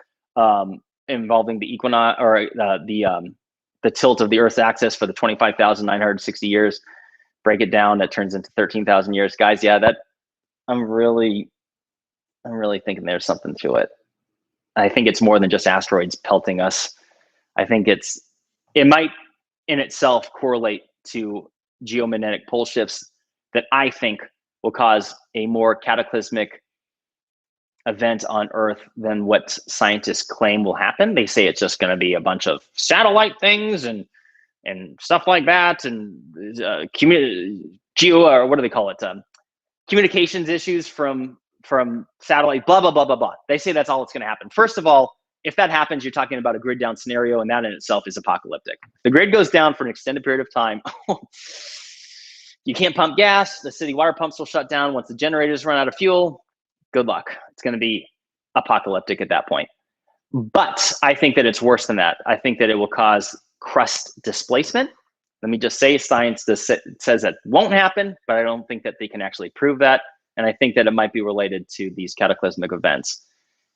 involving the equinox or the tilt of the Earth's axis for the 25,960 years. Break it down, that turns into 13,000 years. Guys, yeah, that I'm really thinking there's something to it. I think it's more than just asteroids pelting us. I think it might in itself correlate to geomagnetic pole shifts that I think will cause a more cataclysmic event on Earth than what scientists claim will happen. They say it's just going to be a bunch of satellite things and stuff like that, and or what do they call it? Communications issues from satellite, blah, blah, blah, blah, blah. They say that's all that's going to happen. First of all, if that happens, you're talking about a grid down scenario, and that in itself is apocalyptic. The grid goes down for an extended period of time. You can't pump gas. The city water pumps will shut down. Once the generators run out of fuel, good luck. It's going to be apocalyptic at that point. But I think that it's worse than that. I think that it will cause crust displacement. Let me just say, science says that won't happen, but I don't think that they can actually prove that. And I think that it might be related to these cataclysmic events.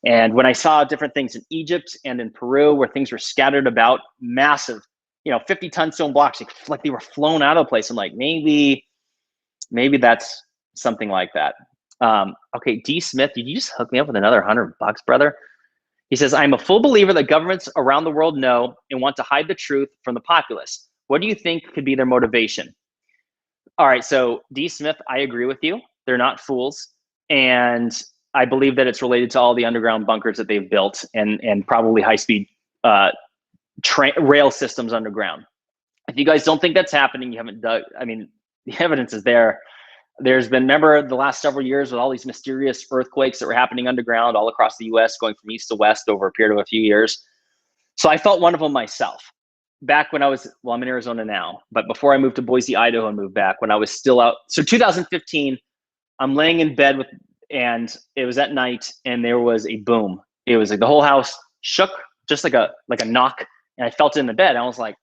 And when I saw different things in Egypt and in Peru where things were scattered about, massive, 50-ton stone blocks, like they were flown out of the place, I'm like, maybe that's something like that. Okay, D. Smith, did you just hook me up with another $100, brother? He says, I'm a full believer that governments around the world know and want to hide the truth from the populace. What do you think could be their motivation? All right, so D. Smith, I agree with you. They're not fools. And I believe that it's related to all the underground bunkers that they've built and probably high-speed rail systems underground. If you guys don't think that's happening, you haven't dug. I mean, the evidence is there. There's been, remember the last several years with all these mysterious earthquakes that were happening underground all across the US, going from east to west over a period of a few years. So I felt one of them myself. Back when I was, well, I'm in Arizona now, but before I moved to Boise, Idaho and moved back, when I was still out. So 2015, I'm laying in bed and it was at night and there was a boom. It was like the whole house shook, just like a knock. And I felt it in the bed. I was like,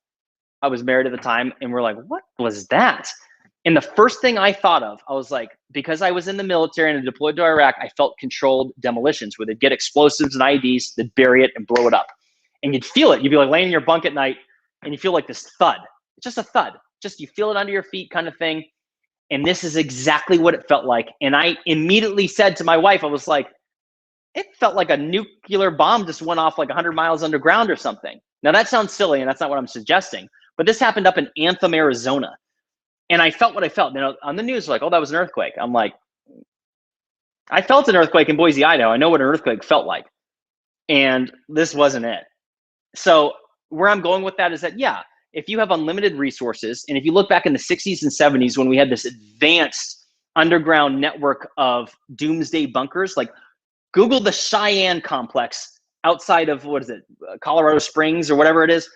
I was married at the time and we're like, what was that? And the first thing I thought of, I was like, because I was in the military and deployed to Iraq, I felt controlled demolitions where they'd get explosives and IEDs, they'd bury it and blow it up. And you'd feel it. You'd be like laying in your bunk at night and you feel like this thud. It's just a thud. Just you feel it under your feet kind of thing. And this is exactly what it felt like. And I immediately said to my wife, I was like, it felt like a nuclear bomb just went off like 100 miles underground or something. Now that sounds silly and that's not what I'm suggesting, but this happened up in Anthem, Arizona. And I felt what I felt. On the news, like, oh, that was an earthquake. I'm like, I felt an earthquake in Boise, Idaho. I know what an earthquake felt like. And this wasn't it. So where I'm going with that is that, yeah, if you have unlimited resources, and if you look back in the 60s and 70s when we had this advanced underground network of doomsday bunkers, like Google the Cheyenne complex outside of, what is it, Colorado Springs or whatever it is.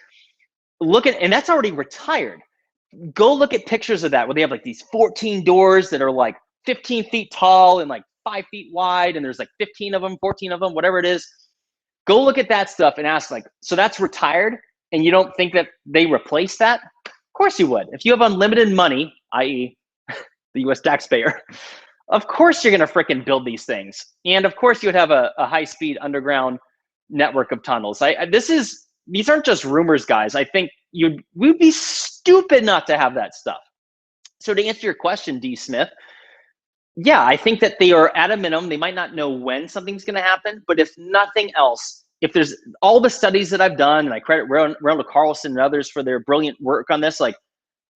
Look at, and that's already retired. Go look at pictures of that where they have like these 14 doors that are like 15 feet tall and like 5 feet wide. And there's like 15 of them, 14 of them, whatever it is. Go look at that stuff and ask like, so that's retired and you don't think that they replace that? Of course you would. If you have unlimited money, i.e. the US taxpayer, of course you're going to freaking build these things. And of course you would have a high-speed underground network of tunnels. These aren't just rumors, guys. I think we'd be stupid not to have that stuff. So to answer your question, D. Smith, yeah, I think that they are at a minimum. They might not know when something's going to happen, but if nothing else, if there's all the studies that I've done, and I credit Randall, Carlson and others for their brilliant work on this, like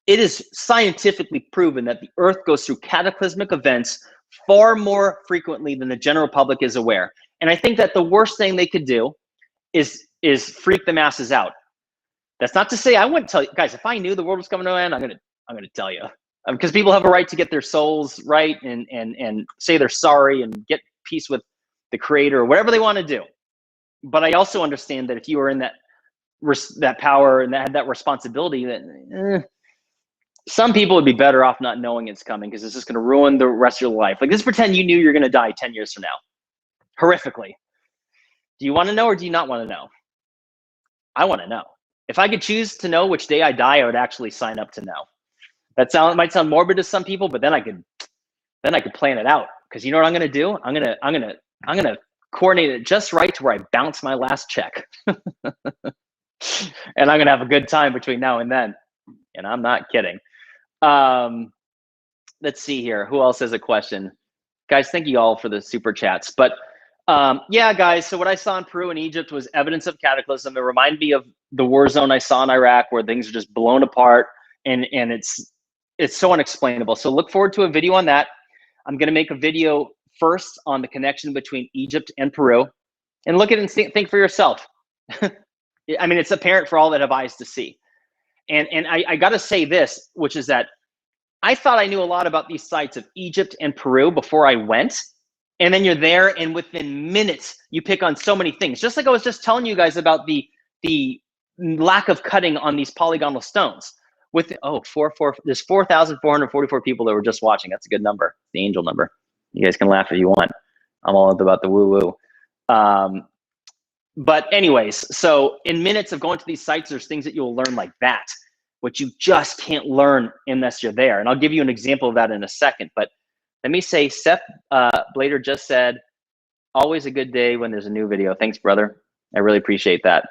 it is scientifically proven that the earth goes through cataclysmic events far more frequently than the general public is aware. And I think that the worst thing they could do is freak the masses out. That's not to say I wouldn't tell you guys, if I knew the world was coming to an end, I'm gonna tell you, because people have a right to get their souls right and say they're sorry and get peace with the creator or whatever they want to do. But I also understand that if you are in that power and that had that responsibility, that some people would be better off not knowing it's coming, because it's just going to ruin the rest of your life. Like, let's pretend you knew you're going to die 10 years from now, horrifically. Do you want to know or do you not want to know? I want to know. If I could choose to know which day I die, I would actually sign up to know. That might sound morbid to some people, but then I could plan it out. Because you know what I'm going to do? I'm going to coordinate it just right to where I bounce my last check. And I'm going to have a good time between now and then. And I'm not kidding. Let's see here. Who else has a question? Guys, thank you all for the super chats. But yeah, guys, so what I saw in Peru and Egypt was evidence of cataclysm. It reminded me of the war zone I saw in Iraq, where things are just blown apart, and it's so unexplainable. So look forward to a video on that. I'm going to make a video first on the connection between Egypt and Peru, and look at it and think for yourself. I mean, it's apparent for all that have eyes to see. And I got to say this, which is that I thought I knew a lot about these sites of Egypt and Peru before I went. And then you're there, and within minutes, you pick on so many things. Just like I was just telling you guys about the lack of cutting on these polygonal stones. There's 4,444 people that were just watching. That's a good number, the angel number. You guys can laugh if you want. I'm all about the woo-woo. But anyways, so in minutes of going to these sites, there's things that you'll learn like that, which you just can't learn unless you're there. And I'll give you an example of that in a second. But let me say, Seth Blader just said, always a good day when there's a new video. Thanks, brother. I really appreciate that.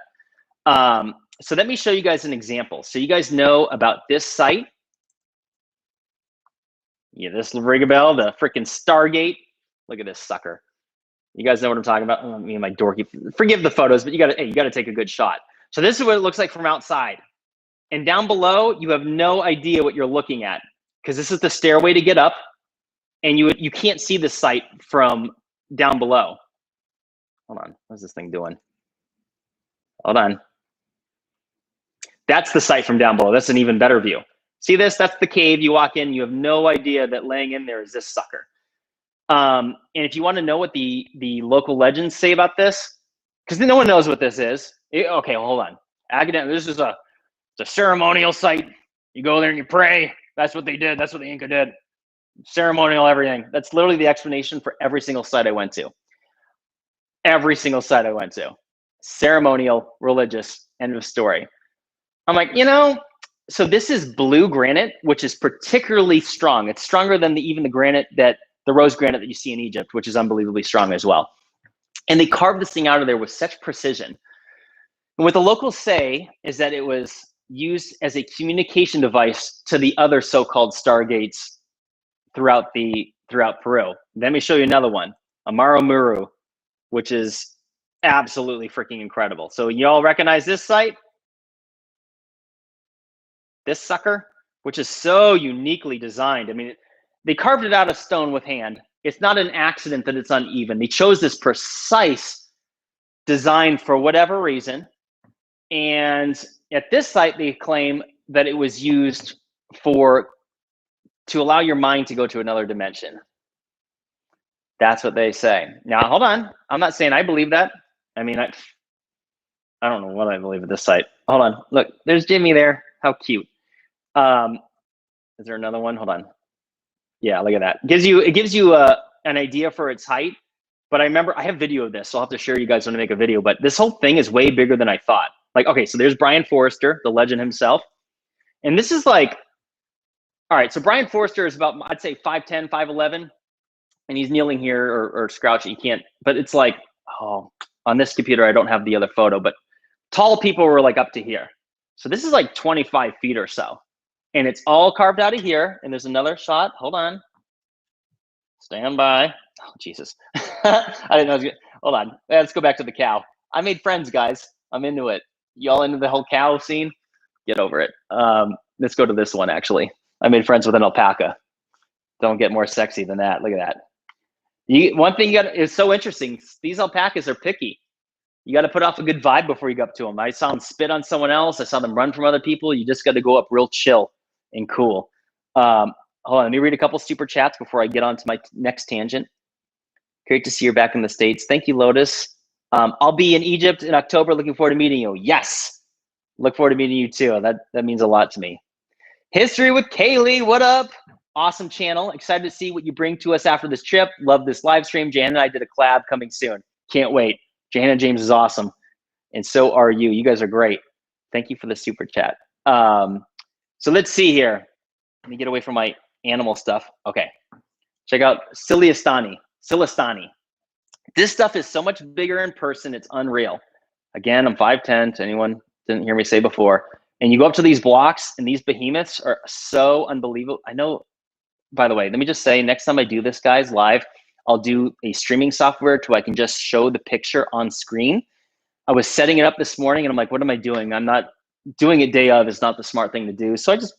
So let me show you guys an example. So you guys know about this site. Yeah, this ring a bell, the freaking Stargate. Look at this sucker. You guys know what I'm talking about? Oh, me and my dorky. Forgive the photos, but you gotta take a good shot. So this is what it looks like from outside. And down below, you have no idea what you're looking at because this is the stairway to get up, and you can't see the site from down below. Hold on, what's this thing doing? Hold on. That's the site from down below. That's an even better view. See this? That's the cave. You walk in, you have no idea that laying in there is this sucker. And if you want to know what the local legends say about this, because no one knows what this is. Okay, hold on. This is a ceremonial site. You go there and you pray. That's what they did. That's what the Inca did. Ceremonial everything. That's literally the explanation for every single site I went to. Every single site I went to. Ceremonial, religious, end of story. I'm like, so this is blue granite, which is particularly strong. It's stronger than even the granite the rose granite that you see in Egypt, which is unbelievably strong as well. And they carved this thing out of there with such precision. And what the locals say is that it was used as a communication device to the other so-called stargates throughout Peru. Let me show you another one, Amaro Muru, which is absolutely freaking incredible. So you all recognize this site? This sucker, which is so uniquely designed. I mean, they carved it out of stone with hand. It's not an accident that it's uneven. They chose this precise design for whatever reason. And at this site, they claim that it was used to allow your mind to go to another dimension. That's what they say. Now, hold on. I'm not saying I believe that. I mean, I don't know what I believe at this site. Hold on. Look, there's Jimmy there. How cute. Is there another one? Hold on. Yeah, look at that. It gives you an idea for its height. But I remember I have video of this, so I'll have to share you guys when I make a video. But this whole thing is way bigger than I thought. Like, okay, so there's Brian Forrester, the legend himself. And this is like, all right, so Brian Forrester is about, I'd say 5'10", 5'11", and he's kneeling here or crouching. You can't, but it's like, oh, on this computer, I don't have the other photo, but tall people were like up to here. So this is like 25 feet or so. And it's all carved out of here. And there's another shot. Hold on. Stand by. Oh, Jesus. I didn't know I was good. Hold on. Let's go back to the cow. I made friends, guys. I'm into it. Y'all into the whole cow scene? Get over it. Let's go to this one, actually. I made friends with an alpaca. Don't get more sexy than that. Look at that. One thing is so interesting. These alpacas are picky. You got to put off a good vibe before you go up to them. I saw them spit on someone else. I saw them run from other people. You just got to go up real chill and cool. Hold on, let me read a couple super chats before I get on to my next tangent. Great to see you back in the States. Thank you, Lotus. I'll be in Egypt in October. Looking forward to meeting you. Yes. Look forward to meeting you too. That means a lot to me. History with Kaylee. What up? Awesome channel. Excited to see what you bring to us after this trip. Love this live stream. Jan and I did a collab coming soon. Can't wait. Jan and James is awesome. And so are you. You guys are great. Thank you for the super chat. So let's see here. Let me get away from my animal stuff. Okay. Check out Silistani. This stuff is so much bigger in person. It's unreal. Again, I'm 5'10", to anyone didn't hear me say before. And you go up to these blocks, and these behemoths are so unbelievable. I know, by the way, let me just say, next time I do this, guys, live, I'll do a streaming software to where I can just show the picture on screen. I was setting it up this morning, and I'm like, what am I doing? I'm not doing it day of is not the smart thing to do. So I just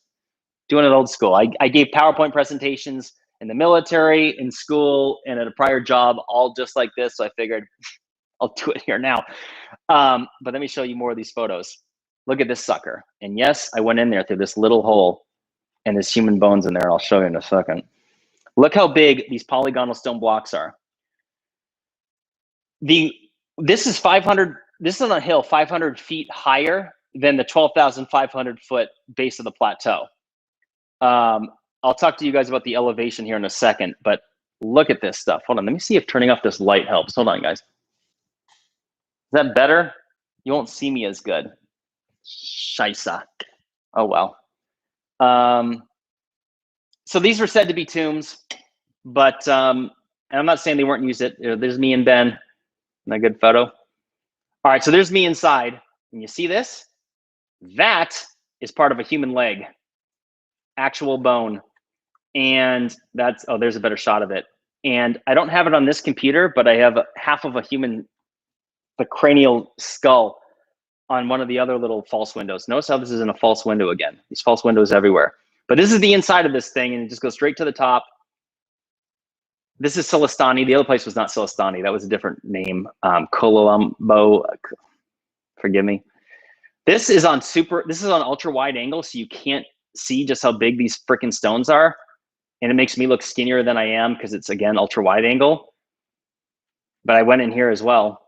doing it old school. I gave PowerPoint presentations in the military, in school, and at a prior job, all just like this. So I figured I'll do it here now. But let me show you more of these photos. Look at this sucker. And yes, I went in there through this little hole, and there's human bones in there. I'll show you in a second. Look how big these polygonal stone blocks are. This is 500. This is on a hill 500 feet higher than the 12,500 foot base of the plateau. I'll talk to you guys about the elevation here in a second, but look at this stuff. Hold on, let me see if turning off this light helps. Hold on, guys. that better? You won't see me as good. Scheisse. Oh, well. So these were said to be tombs, but and I'm not saying they weren't used. There's me and Ben. Isn't that a good photo? All right, so there's me inside. And you see this? That is part of a human leg, actual bone. And that's, oh, there's a better shot of it. And I don't have it on this computer, but I have half of a human, the cranial skull on one of the other little false windows. Notice how this is in a false window again. These false windows everywhere. But this is the inside of this thing, and it just goes straight to the top. This is Silestani. The other place was not Silestani. That was a different name. Colombo, forgive me. This is on ultra wide angle, so you can't see just how big these freaking stones are. And it makes me look skinnier than I am because it's, again, ultra wide angle. But I went in here as well.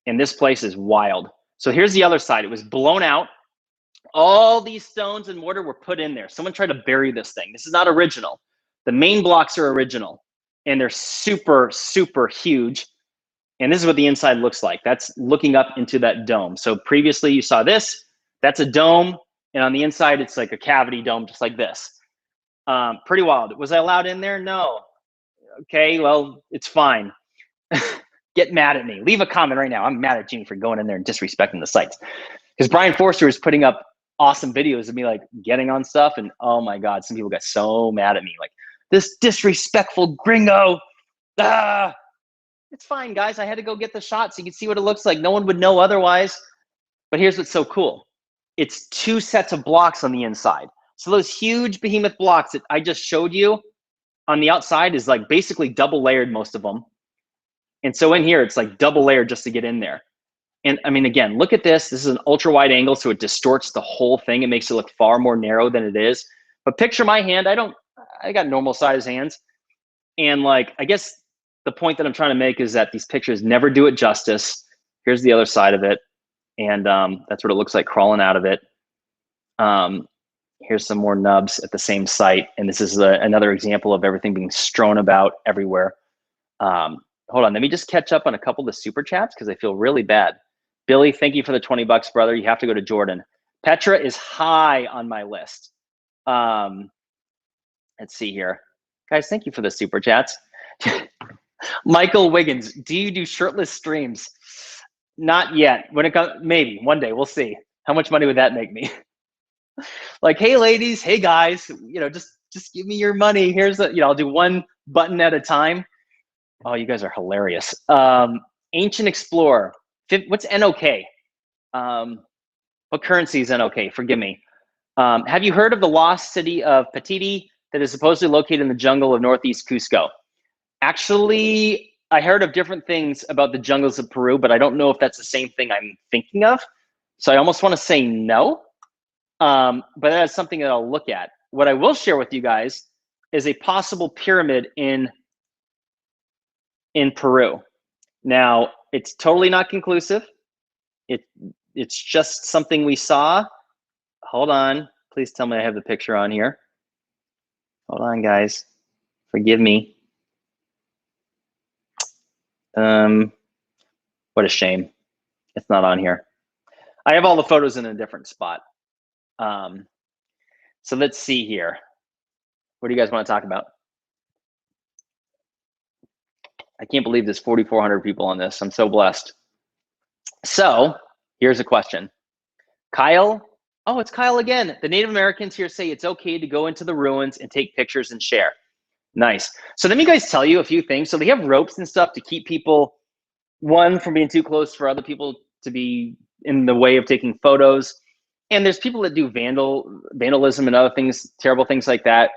And this place is wild. So here's the other side. It was blown out. All these stones and mortar were put in there. Someone tried to bury this thing. This is not original. The main blocks are original. And they're super, super huge. And this is what the inside looks like. That's looking up into that dome. So previously you saw this. That's a dome. And on the inside, it's like a cavity dome, just like this. Pretty wild. Was I allowed in there? No. Okay, well, it's fine. Get mad at me. Leave a comment right now. I'm mad at Gene for going in there and disrespecting the sites. Because Brian Forster is putting up awesome videos of me like getting on stuff. And oh my God, some people got so mad at me. Like, this disrespectful gringo. Ah. It's fine, guys. I had to go get the shot so you can see what it looks like. No one would know otherwise. But here's what's so cool. It's 2 sets of blocks on the inside. So those huge behemoth blocks that I just showed you on the outside is like basically double layered, most of them. And so in here, it's like double layered just to get in there. And I mean, again, look at this. This is an ultra wide angle, so it distorts the whole thing. It makes it look far more narrow than it is. But picture my hand. I got normal size hands. And like, I guess the point that I'm trying to make is that these pictures never do it justice. Here's the other side of it. And that's what it looks like crawling out of it. Here's some more nubs at the same site. And this is another example of everything being strewn about everywhere. Hold on, let me just catch up on a couple of the super chats because I feel really bad. Billy, thank you for the 20 bucks, brother. You have to go to Jordan. Petra is high on my list. Let's see here. Guys, thank you for the super chats. Michael Wiggins, do you do shirtless streams? Not yet. When it comes, maybe one day, we'll see. How much money would that make me? Like, hey ladies, hey guys, you know, just give me your money. Here's the, you know, I'll do one button at a time. Oh, you guys are hilarious. Ancient Explorer. What's NOK? What currency is NOK? Forgive me. Have you heard of the lost city of Patiti that is supposedly located in the jungle of northeast Cusco? Actually, I heard of different things about the jungles of Peru, but I don't know if that's the same thing I'm thinking of. So I almost want to say no. But that's something that I'll look at. What I will share with you guys is a possible pyramid in Peru. Now, it's totally not conclusive. It's just something we saw. Hold on. Please tell me I have the picture on here. Hold on, guys. Forgive me. What a shame. It's not on here. I have all the photos in a different spot. So let's see here. What do you guys want to talk about? I can't believe there's 4,400 people on this. I'm so blessed. So here's a question. Kyle, oh, it's Kyle again. The Native Americans here say it's okay to go into the ruins and take pictures and share. Nice. So let me guys tell you a few things. So they have ropes and stuff to keep people, one, from being too close for other people to be in the way of taking photos. And there's people that do vandalism and other things, terrible things like that.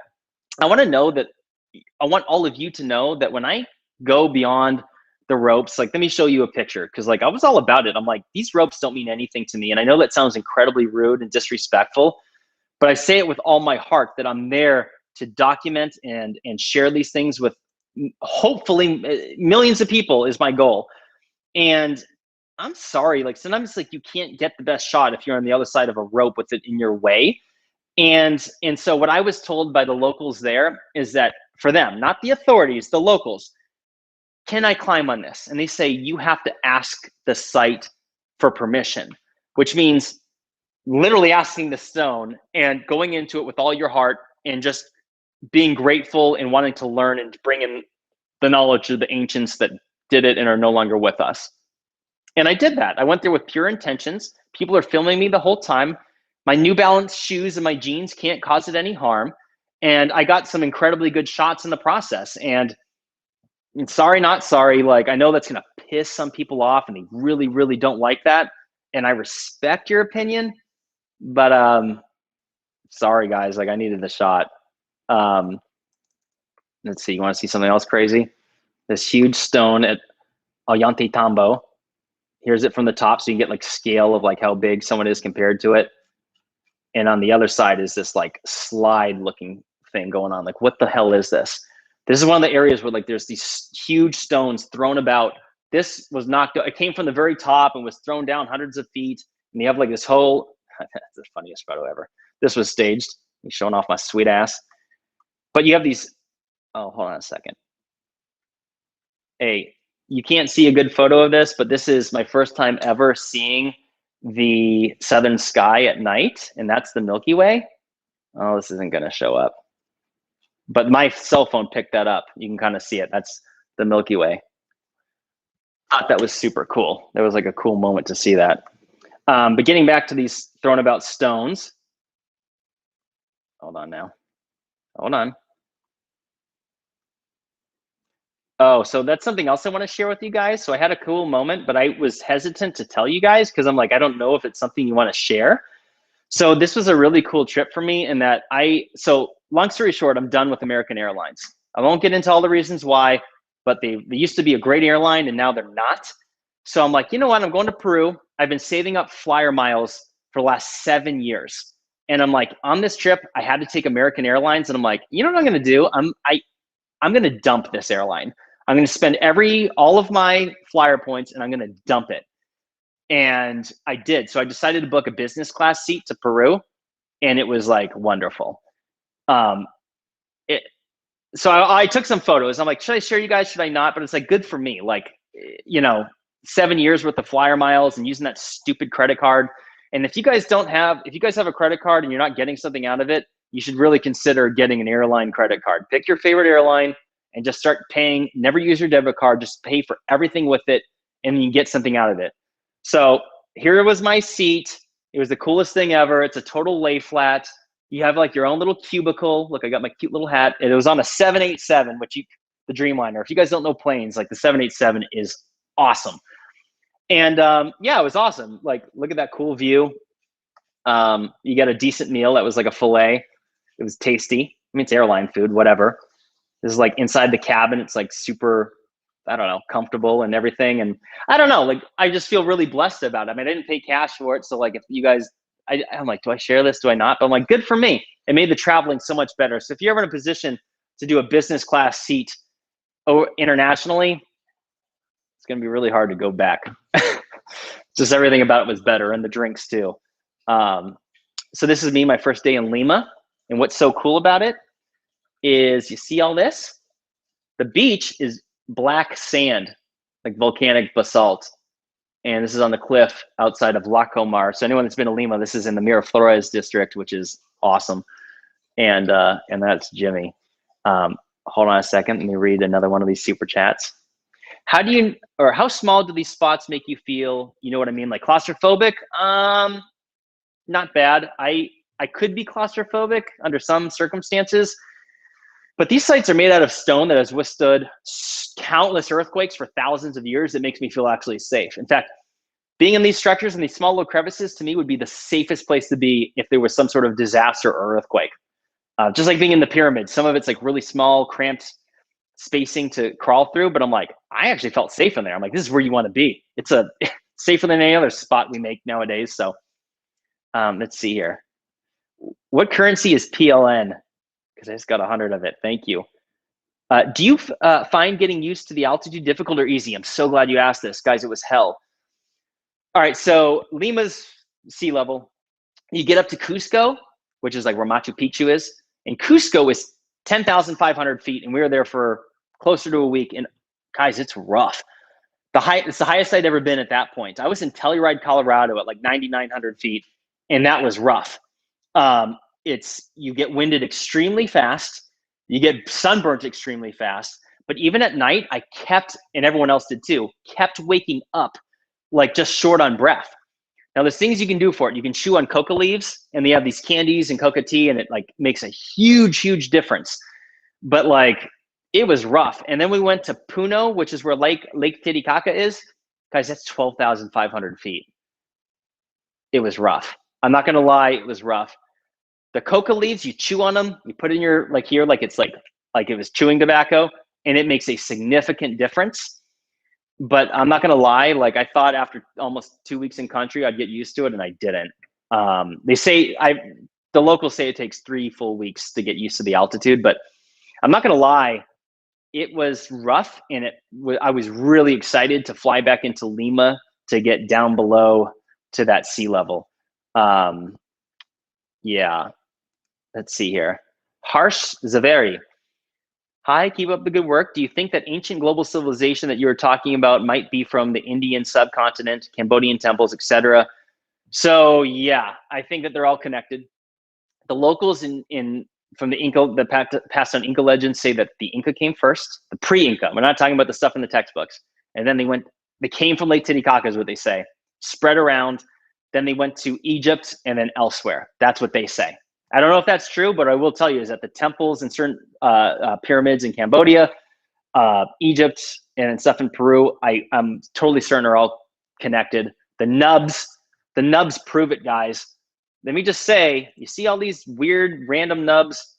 I want all of you to know that when I go beyond the ropes, like, let me show you a picture, because like I was all about it. I'm like, these ropes don't mean anything to me. And I know that sounds incredibly rude and disrespectful, but I say it with all my heart that I'm there to document and share these things with hopefully millions of people is my goal. And I'm sorry, like sometimes like you can't get the best shot if you're on the other side of a rope with it in your way. And so what I was told by the locals there is that for them, not the authorities, the locals, can I climb on this? And they say, you have to ask the site for permission, which means literally asking the stone and going into it with all your heart and just being grateful and wanting to learn and bring in the knowledge of the ancients that did it and are no longer with us. And I did that. I went there with pure intentions. People are filming me the whole time. My New Balance shoes and my jeans can't cause it any harm. And I got some incredibly good shots in the process. And sorry, not sorry. Like, I know that's going to piss some people off and they really, really don't like that. And I respect your opinion, but sorry guys, like I needed the shot. Let's see, you want to see something else crazy? This huge stone at Ollantaytambo. Here's it from the top, so you get like scale of like how big someone is compared to it. And on the other side is this like slide looking thing going on. Like, what the hell is this? This is one of the areas where like there's these huge stones thrown about. This was knocked, it came from the very top and was thrown down hundreds of feet. And you have like this whole, that's the funniest photo ever. This was staged. I'm showing off my sweet ass. But you have these, oh, hold on a second. Hey, you can't see a good photo of this, but this is my first time ever seeing the southern sky at night, and that's the Milky Way. Oh, this isn't gonna show up. But my cell phone picked that up. You can kind of see it. That's the Milky Way. Thought that was super cool. That was like a cool moment to see that. But getting back to these thrown about stones. Hold on now. Hold on. Oh, so that's something else I want to share with you guys. So I had a cool moment, but I was hesitant to tell you guys because I'm like, I don't know if it's something you want to share. So this was a really cool trip for me in that so long story short, I'm done with American Airlines. I won't get into all the reasons why, but they used to be a great airline and now they're not. So I'm like, you know what? I'm going to Peru. I've been saving up flyer miles for the last 7 years. And I'm like, on this trip, I had to take American Airlines. And I'm like, you know what I'm going to do? I'm going to dump this airline. I'm going to spend all of my flyer points and I'm going to dump it. And I did. So I decided to book a business class seat to Peru, and it was like wonderful. So I took some photos. I'm like, should I share you guys? Should I not? But it's like good for me. Like, 7 years worth of flyer miles and using that stupid credit card. And if you guys have a credit card and you're not getting something out of it, you should really consider getting an airline credit card. Pick your favorite airline and just start paying. Never use your debit card. Just pay for everything with it, and you get something out of it. So here was my seat. It was the coolest thing ever. It's a total lay flat. You have like your own little cubicle. Look, I got my cute little hat. It was on a 787, the Dreamliner. If you guys don't know planes, like the 787 is awesome. And yeah, it was awesome. Like, look at that cool view. You got a decent meal. That was like a filet. It was tasty. I mean, it's airline food, whatever. This is like inside the cabin. It's like super, I don't know, comfortable and everything. And I don't know, like, I just feel really blessed about it. I mean, I didn't pay cash for it. So like, if you guys, I'm like, do I share this? Do I not? But I'm like, good for me. It made the traveling so much better. So if you're ever in a position to do a business class seat internationally, it's going to be really hard to go back. Just everything about it was better, and the drinks too. So this is me, my first day in Lima. And what's so cool about it is, you see all this? The beach is black sand, like volcanic basalt. And this is on the cliff outside of La Comar. So anyone that's been to Lima, this is in the Miraflores district, which is awesome. And that's Jimmy. Hold on a second. Let me read another one of these super chats. How small do these spots make you feel? You know what I mean? Like claustrophobic? Not bad. I could be claustrophobic under some circumstances, but these sites are made out of stone that has withstood countless earthquakes for thousands of years. It makes me feel actually safe. In fact, being in these structures and these small little crevices, to me, would be the safest place to be if there was some sort of disaster or earthquake. Just like being in the pyramids, some of it's like really small, cramped spacing to crawl through, but I'm like, I actually felt safe in there. I'm like, this is where you want to be. It's safer than any other spot we make nowadays. So let's see here. What currency is PLN? Because I just got 100 of it. Thank you. Do you find getting used to the altitude difficult or easy? I'm so glad you asked this. Guys, it was hell. All right, so Lima's sea level. You get up to Cusco, which is like where Machu Picchu is. And Cusco is 10,500 feet, and we were there for closer to a week. And guys, it's rough. It's the highest I'd ever been at that point. I was in Telluride, Colorado at like 9,900 feet, and that was rough. You get winded extremely fast. You get sunburnt extremely fast. But even at night, I kept, and everyone else did too, kept waking up like just short on breath. Now there's things you can do for it. You can chew on coca leaves, and they have these candies and coca tea, and it like makes a huge difference. But like, it was rough. And then we went to Puno, which is where Lake Titicaca is. Guys, that's 12,500 feet. It was rough. I'm not gonna lie, it was rough. The coca leaves, you chew on them, you put in your, like here, like it's like it was chewing tobacco, and it makes a significant difference. But I'm not gonna lie, like I thought after almost 2 weeks in country, I'd get used to it, and I didn't. They say, the locals say it takes 3 full weeks to get used to the altitude, but I'm not gonna lie, it was rough, and I was really excited to fly back into Lima to get down below to that sea level. Yeah, let's see here. Harsh Zaveri. Hi, keep up the good work. Do you think that ancient global civilization that you were talking about might be from the Indian subcontinent, Cambodian temples, etc.? So yeah, I think that they're all connected. The locals from the Inca, the passed on Inca legends, say that the Inca came first, the pre-Inca. We're not talking about the stuff in the textbooks. And then they came from Lake Titicaca is what they say, spread around. Then they went to Egypt and then elsewhere. That's what they say. I don't know if that's true, but I will tell you is that the temples and certain pyramids in Cambodia, Egypt, and stuff in Peru, I'm totally certain are all connected. The nubs prove it, guys. Let me just say, you see all these weird random nubs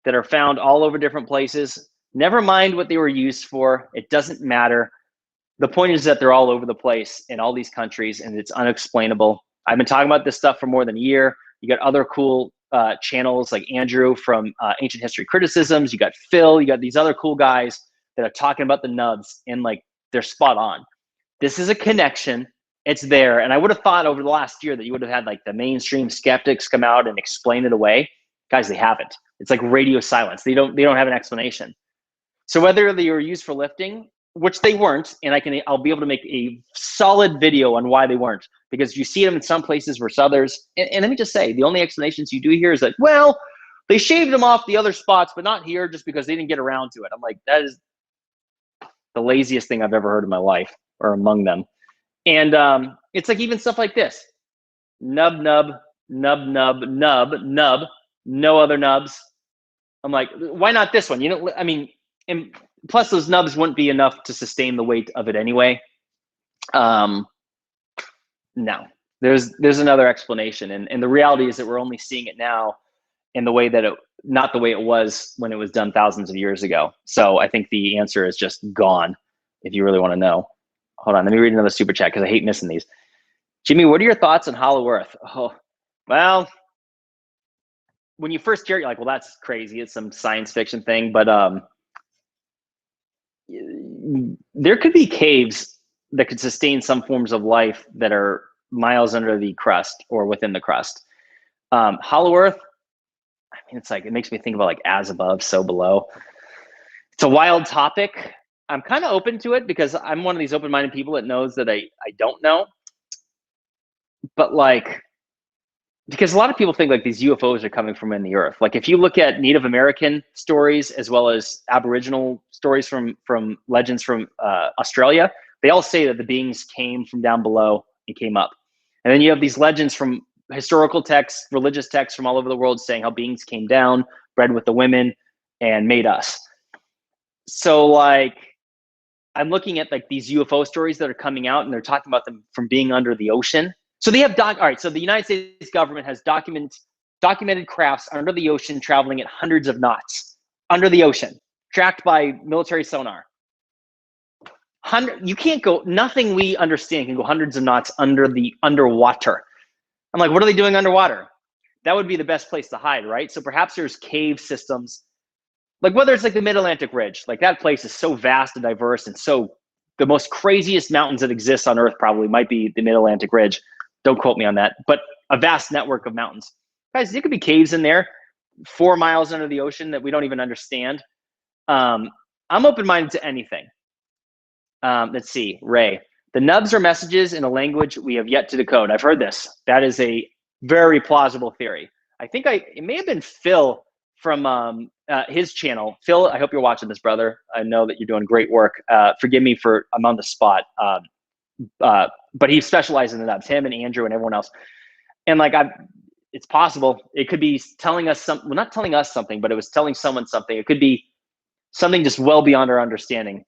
that are found all over different places. Never mind what they were used for. It doesn't matter. The point is that they're all over the place in all these countries, and it's unexplainable. I've been talking about this stuff for more than a year. You got other cool channels like Andrew from Ancient History Criticisms. You got Phil. You got these other cool guys that are talking about the nubs, and like they're spot on. This is a connection. It's there. And I would have thought over the last year that you would have had like the mainstream skeptics come out and explain it away. Guys, they haven't. It's like radio silence. They don't have an explanation. So whether they were used for lifting, which they weren't, and I'll be able to make a solid video on why they weren't, because you see them in some places versus others. And let me just say, the only explanations you do hear is that, well, they shaved them off the other spots, but not here just because they didn't get around to it. I'm like, that is the laziest thing I've ever heard in my life, or among them. And it's like even stuff like this. Nub, no other nubs. I'm like, why not this one? I mean, and plus those nubs wouldn't be enough to sustain the weight of it anyway. No, there's another explanation. And the reality is that we're only seeing it now in the way that not the way it was when it was done thousands of years ago. So I think the answer is just gone if you really want to know. Hold on, let me read another super chat because I hate missing these. Jimmy, what are your thoughts on Hollow Earth? Oh, well, when you first hear it, you're like, well, that's crazy. It's some science fiction thing. But there could be caves that could sustain some forms of life that are miles under the crust or within the crust. Hollow Earth, I mean, it's like, it makes me think about like as above, so below. It's a wild topic. I'm kind of open to it because I'm one of these open-minded people that knows that I don't know. But like, because a lot of people think like these UFOs are coming from in the earth. Like if you look at Native American stories as well as Aboriginal stories from legends from Australia, they all say that the beings came from down below and came up. And then you have these legends from historical texts, religious texts from all over the world saying how beings came down, bred with the women, and made us. So like, I'm looking at like these UFO stories that are coming out, and they're talking about them from being under the ocean. So they have all right. So the United States government has documented crafts under the ocean traveling at hundreds of knots under the ocean, tracked by military sonar. You can't go. Nothing we understand can go hundreds of knots underwater. I'm like, what are they doing underwater? That would be the best place to hide, right? So perhaps there's cave systems. Like whether it's like the Mid-Atlantic Ridge, like that place is so vast and diverse, and so the most craziest mountains that exist on Earth probably might be the Mid-Atlantic Ridge. Don't quote me on that, but a vast network of mountains. Guys, there could be caves in there 4 miles under the ocean that we don't even understand. I'm open-minded to anything. Let's see, Ray. The nubs are messages in a language we have yet to decode. I've heard this. That is a very plausible theory. I think it may have been Phil from his channel. Phil, I hope you're watching this, brother. I know that you're doing great work. Forgive me for I'm on the spot. But he specializes in the nubs, him and Andrew and everyone else. And like it's possible. It could be telling us something, well, not telling us something, but it was telling someone something. It could be something just well beyond our understanding.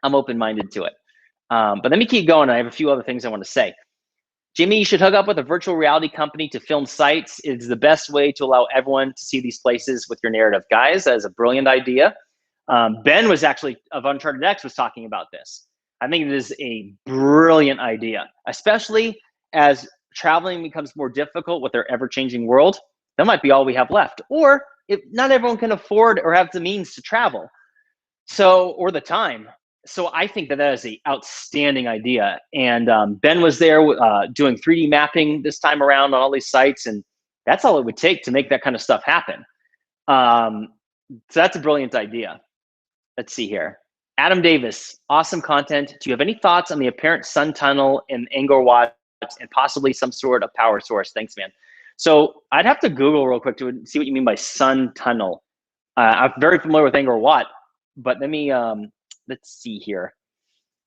I'm open-minded to it. But let me keep going. I have a few other things I want to say. Jimmy, you should hook up with a virtual reality company to film sites. It's the best way to allow everyone to see these places with your narrative. Guys, that is a brilliant idea. Ben was actually, of Uncharted X, was talking about this. I think it is a brilliant idea, especially as traveling becomes more difficult with their ever-changing world. That might be all we have left. Or if not everyone can afford or have the means to travel, or the time. So I think that is an outstanding idea. And Ben was there doing 3D mapping this time around on all these sites, and that's all it would take to make that kind of stuff happen. So that's a brilliant idea. Let's see here. Adam Davis, awesome content. Do you have any thoughts on the apparent sun tunnel in Angkor Wat and possibly some sort of power source? Thanks, man. So I'd have to Google real quick to see what you mean by sun tunnel. I'm very familiar with Angkor Wat, but let me let's see here.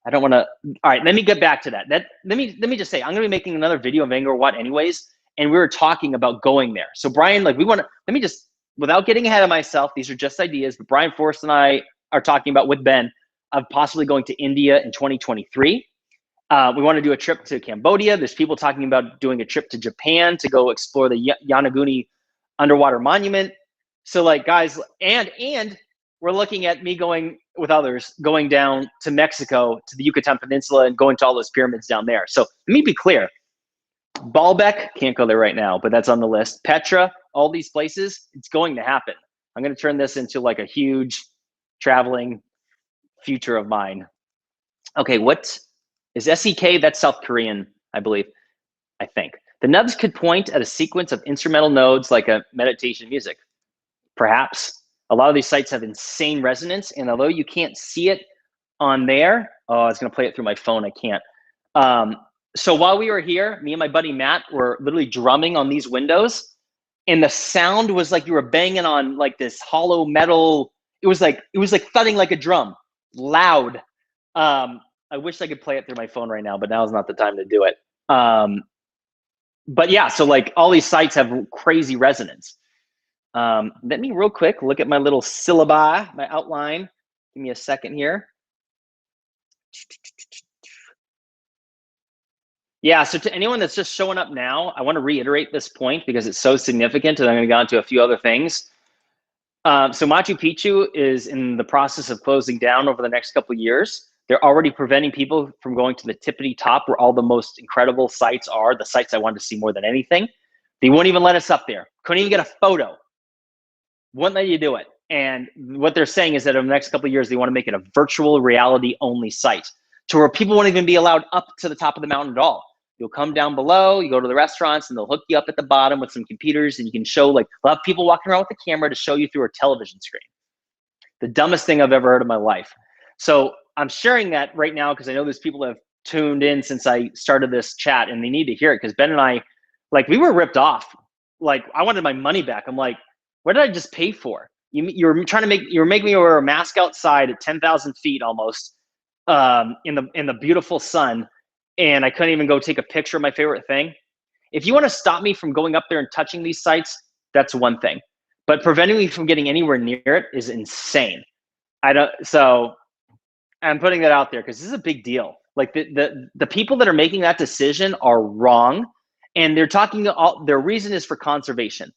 I don't want to. All right, let me get back to that. Let me just say I'm going to be making another video of Angkor Wat anyways, and we were talking about going there. So Brian, like, we want to. Let me just, without getting ahead of myself, these are just ideas. But Brian Forrest and I are talking about with Ben of possibly going to India in 2023. We want to do a trip to Cambodia. There's people talking about doing a trip to Japan to go explore the Yanaguni underwater monument. So like, guys, and we're looking at me going with others, going down to Mexico, to the Yucatan Peninsula, and going to all those pyramids down there. So let me be clear. Baalbek, can't go there right now, but that's on the list. Petra, all these places, it's going to happen. I'm going to turn this into like a huge traveling future of mine. Okay, what is SEK? That's South Korean, I believe, I think. The nubs could point at a sequence of instrumental nodes like a meditation music. Perhaps. A lot of these sites have insane resonance, and although you can't see it on there, oh, I was gonna play it through my phone, I can't. So while we were here, me and my buddy Matt were literally drumming on these windows, and the sound was like you were banging on like this hollow metal. It was like thudding like a drum, loud. I wish I could play it through my phone right now, but now is not the time to do it. But yeah, so like all these sites have crazy resonance. Let me real quick look at my little syllabi, my outline. Give me a second here. Yeah, so to anyone that's just showing up now, I want to reiterate this point because it's so significant, and I'm going to go into a few other things. So Machu Picchu is in the process of closing down over the next couple of years. They're already preventing people from going to the tippity top where all the most incredible sites are, the sites I wanted to see more than anything. They won't even let us up there. Couldn't even get a photo. Wouldn't let you do it. And what they're saying is that in the next couple of years, they want to make it a virtual reality only site to where people won't even be allowed up to the top of the mountain at all. You'll come down below, you go to the restaurants, and they'll hook you up at the bottom with some computers, and you can show, like, a lot of people walking around with a camera to show you through a television screen. The dumbest thing I've ever heard in my life. So I'm sharing that right now because I know there's people that have tuned in since I started this chat, and they need to hear it because Ben and I, like, we were ripped off. Like, I wanted my money back. I'm like, what did I just pay for? You were making me wear a mask outside at 10,000 feet almost in the beautiful sun, and I couldn't even go take a picture of my favorite thing. If you want to stop me from going up there and touching these sites, that's one thing. But preventing me from getting anywhere near it is insane. So I'm putting that out there because this is a big deal. Like the people that are making that decision are wrong, and they're talking. Their reason is for conservation.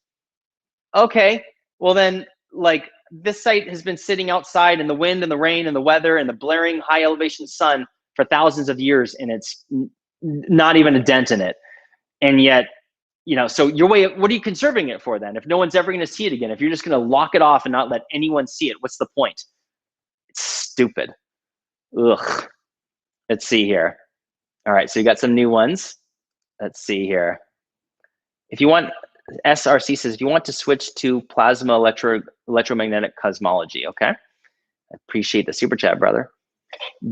Okay, well then, like, this site has been sitting outside in the wind and the rain and the weather and the blaring high elevation sun for thousands of years, and it's not even a dent in it. And yet, so what are you conserving it for then? If no one's ever going to see it again, if you're just going to lock it off and not let anyone see it, what's the point? It's stupid. Ugh. Let's see here. All right, so you got some new ones. Let's see here. If you want, SRC says, if you want to switch to plasma electromagnetic cosmology, okay? I appreciate the super chat, brother.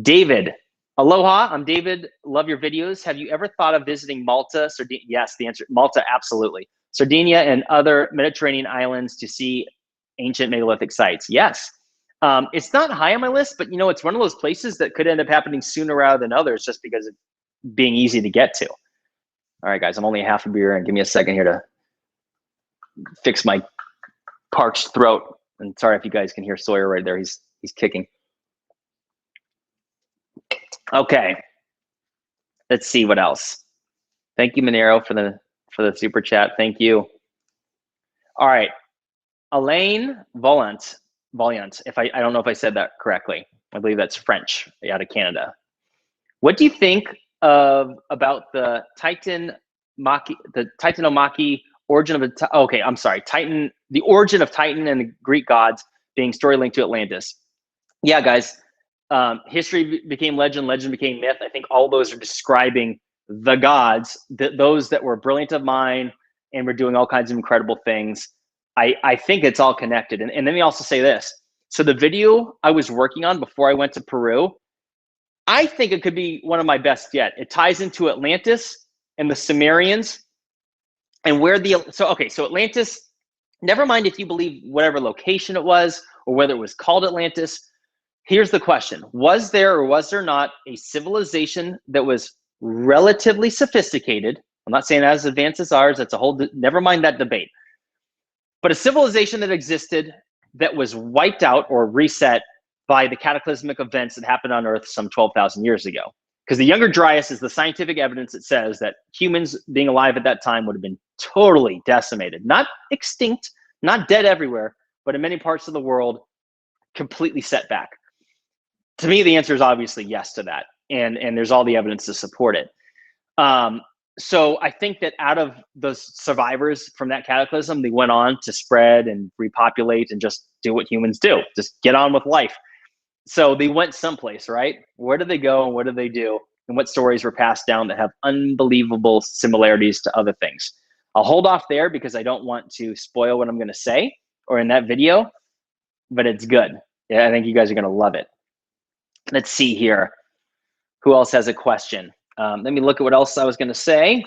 David, aloha. I'm David. Love your videos. Have you ever thought of visiting Malta? Sardinia? Yes, the answer, Malta, absolutely. Sardinia and other Mediterranean islands to see ancient megalithic sites. Yes. It's not high on my list, but you know, it's one of those places that could end up happening sooner rather than others just because of being easy to get to. All right, guys, I'm only half a beer and give me a second here to fix my parched throat. And sorry if you guys can hear Sawyer right there. He's kicking. Okay. Let's see what else. Thank you, Monero, for the super chat. Thank you. All right. Elaine Volant. If I don't know if I said that correctly. I believe that's French out of Canada. What do you think about the Titanomachy origin of the origin of Titan and the Greek gods being story linked to Atlantis? Yeah, guys, history became legend, legend became myth. I think all those are describing the gods, those that were brilliant of mind and were doing all kinds of incredible things. I think it's all connected. And let me also say this. So the video I was working on before I went to Peru, I think it could be one of my best yet. It ties into Atlantis and the Sumerians and where so Atlantis, never mind if you believe whatever location it was or whether it was called Atlantis. Here's the question. Was there or was there not a civilization that was relatively sophisticated? I'm not saying as advanced as ours. That's a whole, never mind that debate. But a civilization that existed that was wiped out or reset by the cataclysmic events that happened on Earth some 12,000 years ago. Because the Younger Dryas is the scientific evidence that says that humans being alive at that time would have been totally decimated. Not extinct, not dead everywhere, but in many parts of the world, completely set back. To me, the answer is obviously yes to that. And there's all the evidence to support it. So I think that out of the survivors from that cataclysm, they went on to spread and repopulate and just do what humans do, just get on with life. So they went someplace, right? Where did they go and what did they do? And what stories were passed down that have unbelievable similarities to other things? I'll hold off there because I don't want to spoil what I'm going to say or in that video, but it's good. Yeah, I think you guys are going to love it. Let's see here. Who else has a question? Let me look at what else I was going to say.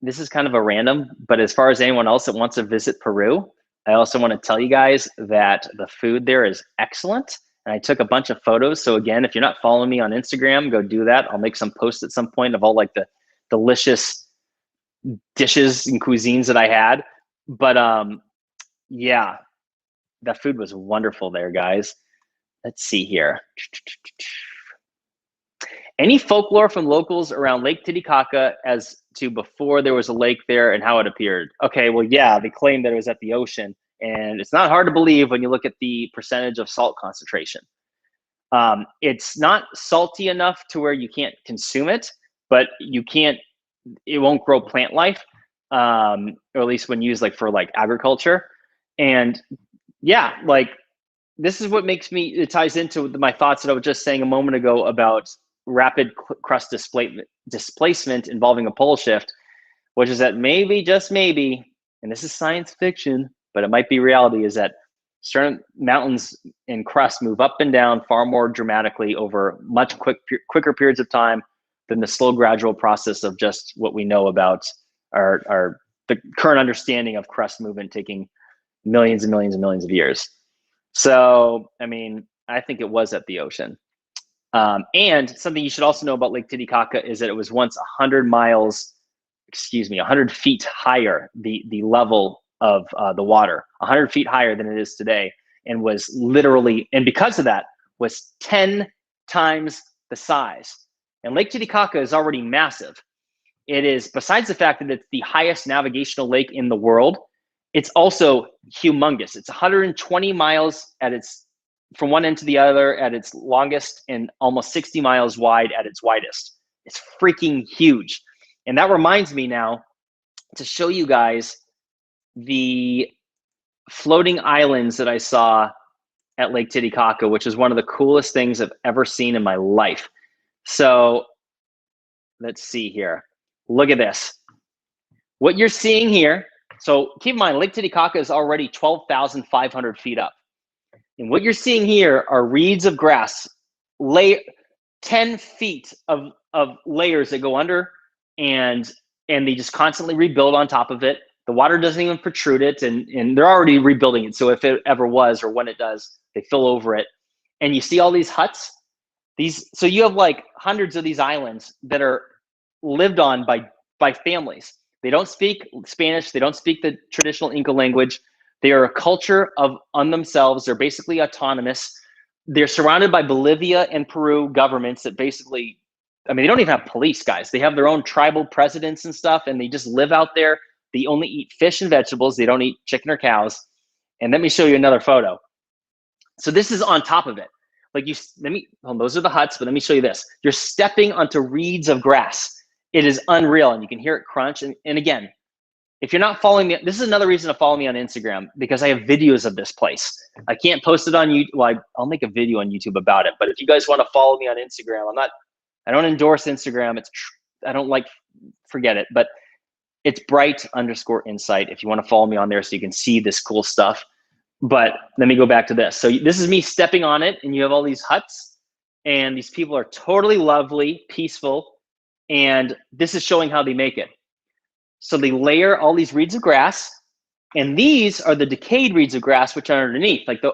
This is kind of a random, but as far as anyone else that wants to visit Peru, I also want to tell you guys that the food there is excellent. And I took a bunch of photos. So again, if you're not following me on Instagram, go do that. I'll make some posts at some point of all like the delicious dishes and cuisines that I had. But yeah, the food was wonderful there, guys. Let's see here. Any folklore from locals around Lake Titicaca as to before there was a lake there and how it appeared? Okay, well, yeah, they claim that it was at the ocean. And it's not hard to believe when you look at the percentage of salt concentration. It's not salty enough to where you can't consume it, but it won't grow plant life, or at least when used like for like agriculture. And yeah, like this is what makes me, it ties into my thoughts that I was just saying a moment ago about rapid crust displacement involving a pole shift, which is that maybe, just maybe, and this is science fiction, but it might be reality, is that certain mountains and crust move up and down far more dramatically over much quicker periods of time than the slow gradual process of just what we know about the current understanding of crust movement taking millions and millions and millions of years. So, I mean, I think it was at the ocean. And something you should also know about Lake Titicaca is that it was once 100 feet higher, the level of the water, 100 feet higher than it is today, and was literally, and because of that, was 10 times the size. And Lake Titicaca is already massive. It is, besides the fact that it's the highest navigational lake in the world, it's also humongous. It's 120 miles from one end to the other at its longest and almost 60 miles wide at its widest. It's freaking huge. And that reminds me now to show you guys the floating islands that I saw at Lake Titicaca, which is one of the coolest things I've ever seen in my life. So let's see here. Look at this. What you're seeing here, so keep in mind, Lake Titicaca is already 12,500 feet up. And what you're seeing here are reeds of grass, 10 feet of layers that go under, and they just constantly rebuild on top of it. The water doesn't even protrude it, and they're already rebuilding it. So if it ever was, or when it does, they fill over it. And you see all these huts. So you have like hundreds of these islands that are lived on by families. They don't speak Spanish. They don't speak the traditional Inca language. They are a culture on themselves. They're basically autonomous. They're surrounded by Bolivia and Peru governments that basically, I mean, they don't even have police, guys. They have their own tribal presidents and stuff, and they just live out there. They only eat fish and vegetables. They don't eat chicken or cows. And let me show you another photo. So this is on top of it. Like those are the huts, but let me show you this. You're stepping onto reeds of grass. It is unreal, and you can hear it crunch. And again, if you're not following me, this is another reason to follow me on Instagram, because I have videos of this place. I can't post it on YouTube. Well, I'll make a video on YouTube about it. But if you guys want to follow me on Instagram, I don't endorse Instagram. Forget it. But it's bright_insight if you want to follow me on there so you can see this cool stuff. But let me go back to this. So this is me stepping on it, and you have all these huts, and these people are totally lovely, peaceful, and this is showing how they make it. So they layer all these reeds of grass, and these are the decayed reeds of grass which are underneath. Like the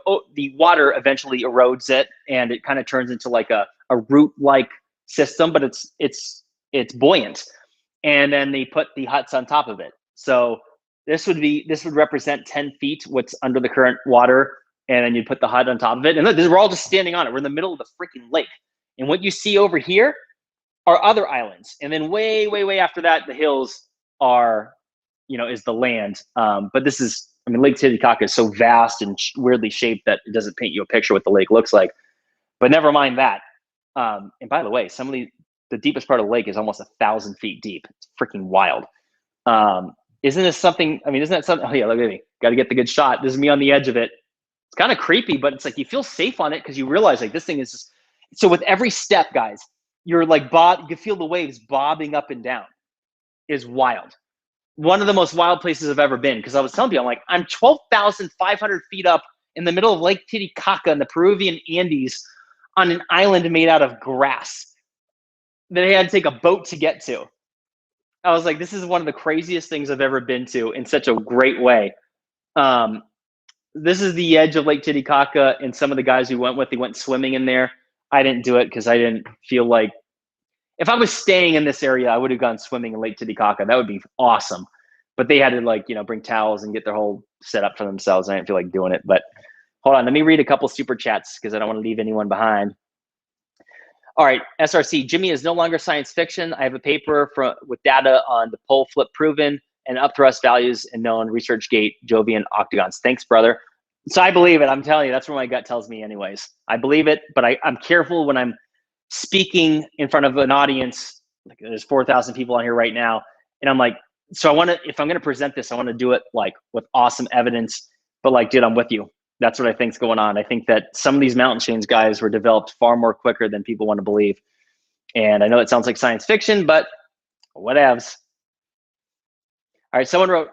water eventually erodes it, and it kind of turns into like a root-like system, but it's buoyant. And then they put the huts on top of it. So this would represent 10 feet what's under the current water, and then you put the hut on top of it. And look, we're all just standing on it. We're in the middle of the freaking lake. And what you see over here are other islands. And then way, way, way after that, the hills is the land. But this is, Lake Titicaca is so vast and weirdly shaped that it doesn't paint you a picture what the lake looks like. But never mind that. And by the way, the deepest part of the lake is almost 1,000 feet deep. It's freaking wild. Isn't this something? Isn't that something? Oh yeah, look at me. Got to get the good shot. This is me on the edge of it. It's kind of creepy, but it's like you feel safe on it because you realize like this thing is just. So with every step, guys, you're like you can feel the waves bobbing up and down. Is wild. One of the most wild places I've ever been, because I was telling you, I'm 12,500 feet up in the middle of Lake Titicaca in the Peruvian Andes on an island made out of grass that I had to take a boat to get to. I was like, this is one of the craziest things I've ever been to in such a great way. This is the edge of Lake Titicaca, and some of the guys we went with, they went swimming in there. I didn't do it because I didn't feel like, if I was staying in this area, I would have gone swimming in Lake Titicaca. That would be awesome. But they had to bring towels and get their whole setup for themselves. I didn't feel like doing it. But hold on, let me read a couple super chats because I don't want to leave anyone behind. All right, SRC, Jimmy is no longer science fiction. I have a paper with data on the pole flip proven and upthrust values and known ResearchGate Jovian octagons. Thanks, brother. So I believe it. I'm telling you, that's what my gut tells me anyways. I believe it, but I'm careful when I'm speaking in front of an audience. Like there's 4,000 people on here right now. And I'm like, so if I'm going to present this, I want to do it like with awesome evidence, but like, dude, I'm with you. That's what I think's going on. I think that some of these mountain chains guys were developed far more quicker than people want to believe. And I know it sounds like science fiction, but whatevs. All right, someone wrote,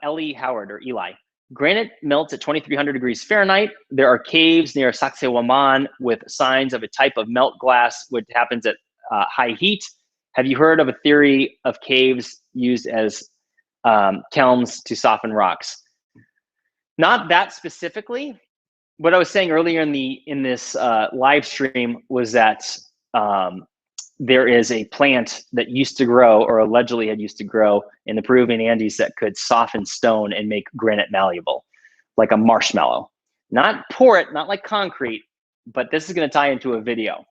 Ellie Howard or Eli. Granite melts at 2,300 degrees Fahrenheit. There are caves near Sacsayhuaman with signs of a type of melt glass, which happens at high heat. Have you heard of a theory of caves used as kilns to soften rocks? Not that specifically. What I was saying earlier in this live stream was that there is a plant that used to grow, or allegedly had used to grow, in the Peruvian Andes that could soften stone and make granite malleable, like a marshmallow. Not pour it, not like concrete, but this is going to tie into a video.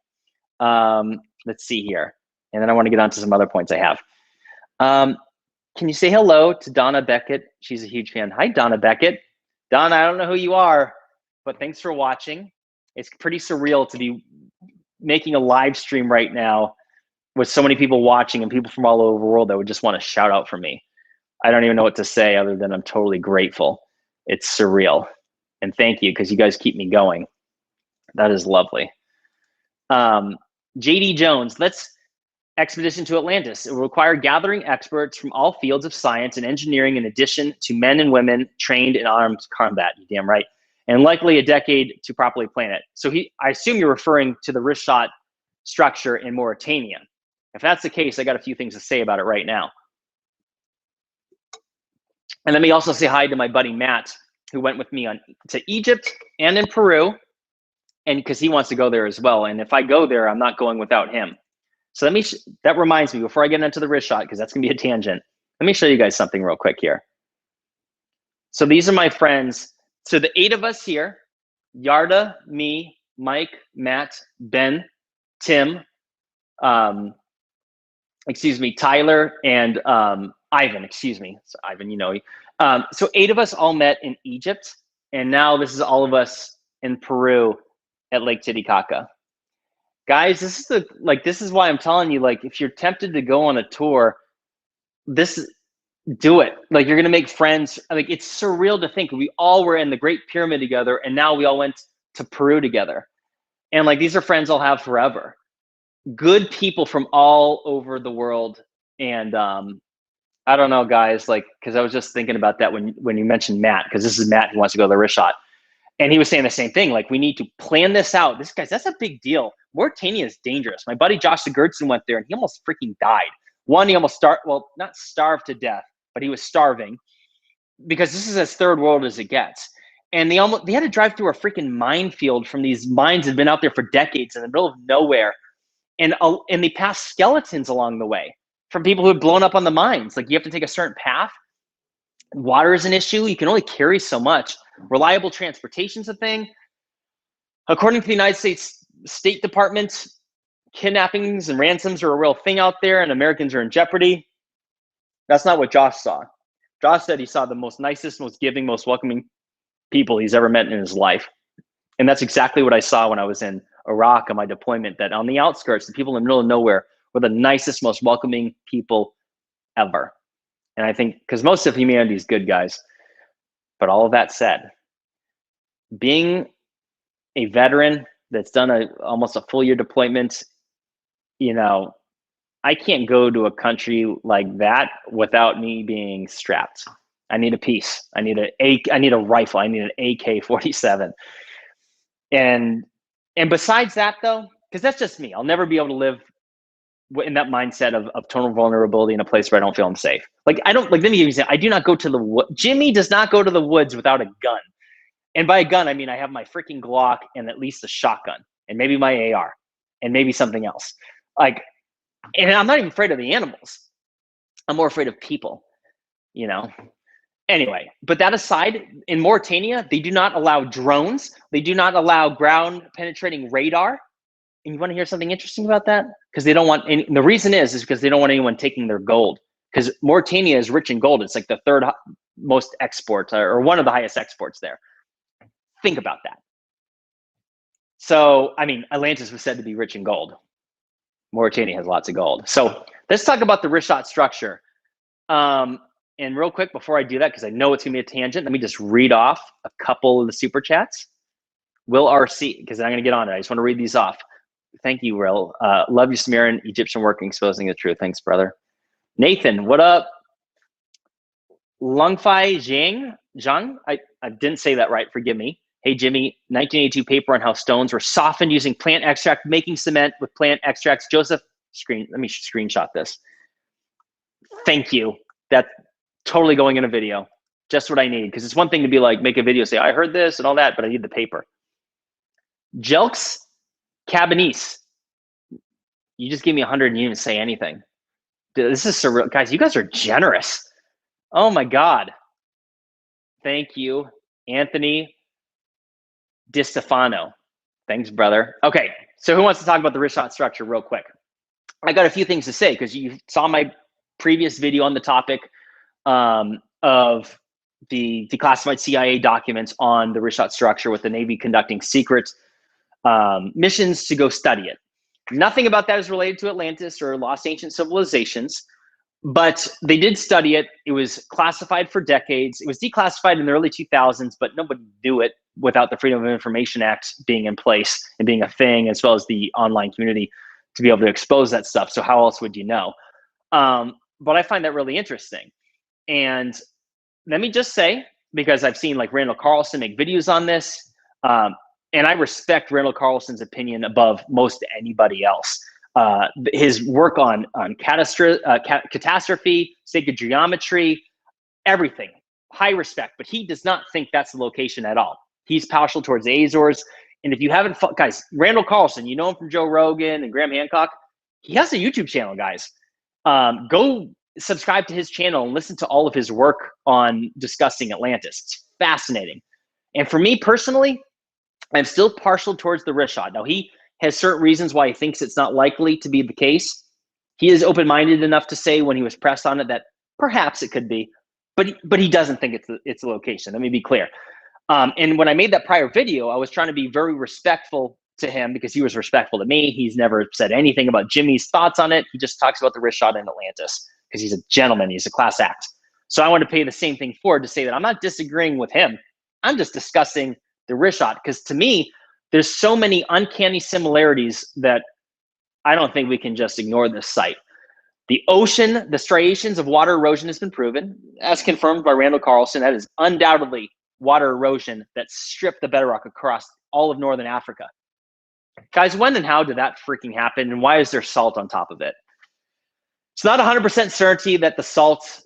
Let's see here. And then I want to get on to some other points I have. Can you say hello to Donna Beckett? She's a huge fan. Hi, Donna Beckett. Donna, I don't know who you are, but thanks for watching. It's pretty surreal to be making a live stream right now with so many people watching and people from all over the world that would just want to shout out for me. I don't even know what to say other than I'm totally grateful. It's surreal. And thank you, because you guys keep me going. That is lovely. JD Jones, expedition to Atlantis. It will require gathering experts from all fields of science and engineering in addition to men and women trained in armed combat. You're damn right. and likely a decade to properly plan it. So I assume you're referring to the wrist shot structure in Mauritania. If that's the case, I got a few things to say about it right now. And let me also say hi to my buddy Matt, who went with me to Egypt and in Peru, and because he wants to go there as well. And if I go there, I'm not going without him. So that reminds me, before I get into the wrist shot, because that's gonna be a tangent, let me show you guys something real quick here. So these are my friends. So the 8 of us here, Yarda, me, Mike, Matt, Ben, Tim, Tyler, and Ivan, So Ivan, you know. So 8 of us all met in Egypt, and now this is all of us in Peru at Lake Titicaca. Guys, this is why I'm telling you, like, if you're tempted to go on a tour, do it. Like, you're gonna make friends. Like, it's surreal to think we all were in the Great Pyramid together, and now we all went to Peru together. And like, these are friends I'll have forever. Good people from all over the world. And I don't know, guys, like, because I was just thinking about that when you mentioned Matt, because this is Matt who wants to go to the wrist shot. And he was saying the same thing. Like, we need to plan this out. That's a big deal. Mauritania is dangerous. My buddy Josh Sigurdsson went there and he almost freaking died. One, he almost not starved to death, but he was starving because this is as third world as it gets. And they had to drive through a freaking minefield from these mines that had been out there for decades in the middle of nowhere. And they passed skeletons along the way from people who had blown up on the mines. Like, you have to take a certain path. Water is an issue. You can only carry so much. Reliable transportation's a thing. According to the United States State Department, kidnappings and ransoms are a real thing out there, and Americans are in jeopardy. That's not what Josh saw. Josh said he saw the most nicest, most giving, most welcoming people he's ever met in his life. And that's exactly what I saw when I was in Iraq on my deployment, that on the outskirts, the people in the middle of nowhere were the nicest, most welcoming people ever. And I think because most of humanity is good, guys. But all of that said, being a veteran that's done almost a full year deployment, you know, I can't go to a country like that without me being strapped. I need a piece. I need a rifle. I need an AK-47. And besides that, though, because that's just me, I'll never be able to live in that mindset of total vulnerability in a place where I don't feel I'm safe. Like, let me give you an example. I do not go to the woods. Jimmy does not go to the woods without a gun. And by a gun, I mean I have my freaking Glock and at least a shotgun and maybe my AR and maybe something else. Like, and I'm not even afraid of the animals. I'm more afraid of people, you know? Anyway, but that aside, in Mauritania, they do not allow drones. They do not allow ground penetrating radar. And you want to hear something interesting about that? Because they don't want any, the reason is because they don't want anyone taking their gold. Because Mauritania is rich in gold. It's like the third most export, or one of the highest exports there. Think about that. So, I mean, Atlantis was said to be rich in gold. Mauritania has lots of gold. So let's talk about the wrist shot structure. And real quick, before I do that, because I know it's gonna be a tangent, let me just read off a couple of the super chats. Will RC, because I'm gonna get on it. I just want to read these off. Thank you, Will. Love you, Samiran. Egyptian work exposing the truth. Thanks, brother. Nathan, what up? Lungfai Zhang, I didn't say that right. Forgive me. Hey, Jimmy, 1982 paper on how stones were softened using plant extract, making cement with plant extracts. Joseph, let me screenshot this. Thank you. That's totally going in a video. Just what I need. Because it's one thing to be like, make a video, say, I heard this and all that, but I need the paper. Jelks Cabanese. You just gave me 100 and you didn't say anything. Dude, this is surreal. Guys, you guys are generous. Oh my God. Thank you. Anthony DiStefano. Thanks, brother. Okay, so who wants to talk about the wrist shot structure real quick? I got a few things to say because you saw my previous video on the topic of the declassified CIA documents on the wrist shot structure with the Navy conducting secret missions to go study it. Nothing about that is related to Atlantis or lost ancient civilizations, but they did study it. It was classified for decades. It was declassified in the early 2000s, but nobody knew it without the Freedom of Information Act being in place and being a thing, as well as the online community to be able to expose that stuff. So how else would you know? But I find that really interesting. And let me just say, because I've seen like Randall Carlson make videos on this. And I respect Randall Carlson's opinion above most anybody else. His work on catastrophe, sacred geometry, everything, high respect, but he does not think that's the location at all. He's partial towards the Azores. And if you haven't, guys, Randall Carlson, you know him from Joe Rogan and Graham Hancock. He has a YouTube channel, guys. Go subscribe to his channel and listen to all of his work on discussing Atlantis. It's fascinating. And for me personally, I'm still partial towards the wrist shot. Now, he has certain reasons why he thinks it's not likely to be the case. He is open-minded enough to say when he was pressed on it that perhaps it could be, but he doesn't think it's a location. Let me be clear. And when I made that prior video, I was trying to be very respectful to him because he was respectful to me. He's never said anything about Jimmy's thoughts on it. He just talks about the wrist shot in Atlantis because he's a gentleman. He's a class act. So I want to pay the same thing forward to say that I'm not disagreeing with him. I'm just discussing the wrist shot because to me, there's so many uncanny similarities that I don't think we can just ignore this site. The ocean, the striations of water erosion has been proven, as confirmed by Randall Carlson. That is undoubtedly water erosion that stripped the bedrock across all of northern Africa. Guys, when and how did that freaking happen, and why is there salt on top of it? It's not 100% certainty that the salt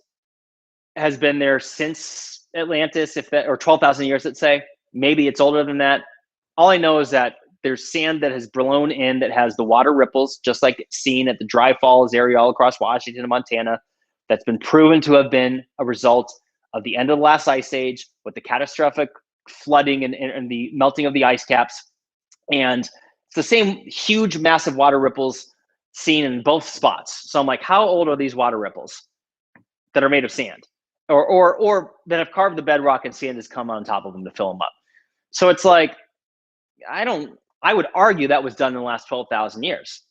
has been there since Atlantis, or 12,000 years, let's say. Maybe it's older than that. All I know is that there's sand that has blown in that has the water ripples, just like seen at the Dry Falls area all across Washington and Montana. That's been proven to have been a result of the end of the last ice age with the catastrophic flooding and the melting of the ice caps. And it's the same huge, massive water ripples seen in both spots. So I'm like, how old are these water ripples that are made of sand? Or that have carved the bedrock and sand has come on top of them to fill them up. So it's like, I would argue that was done in the last 12,000 years.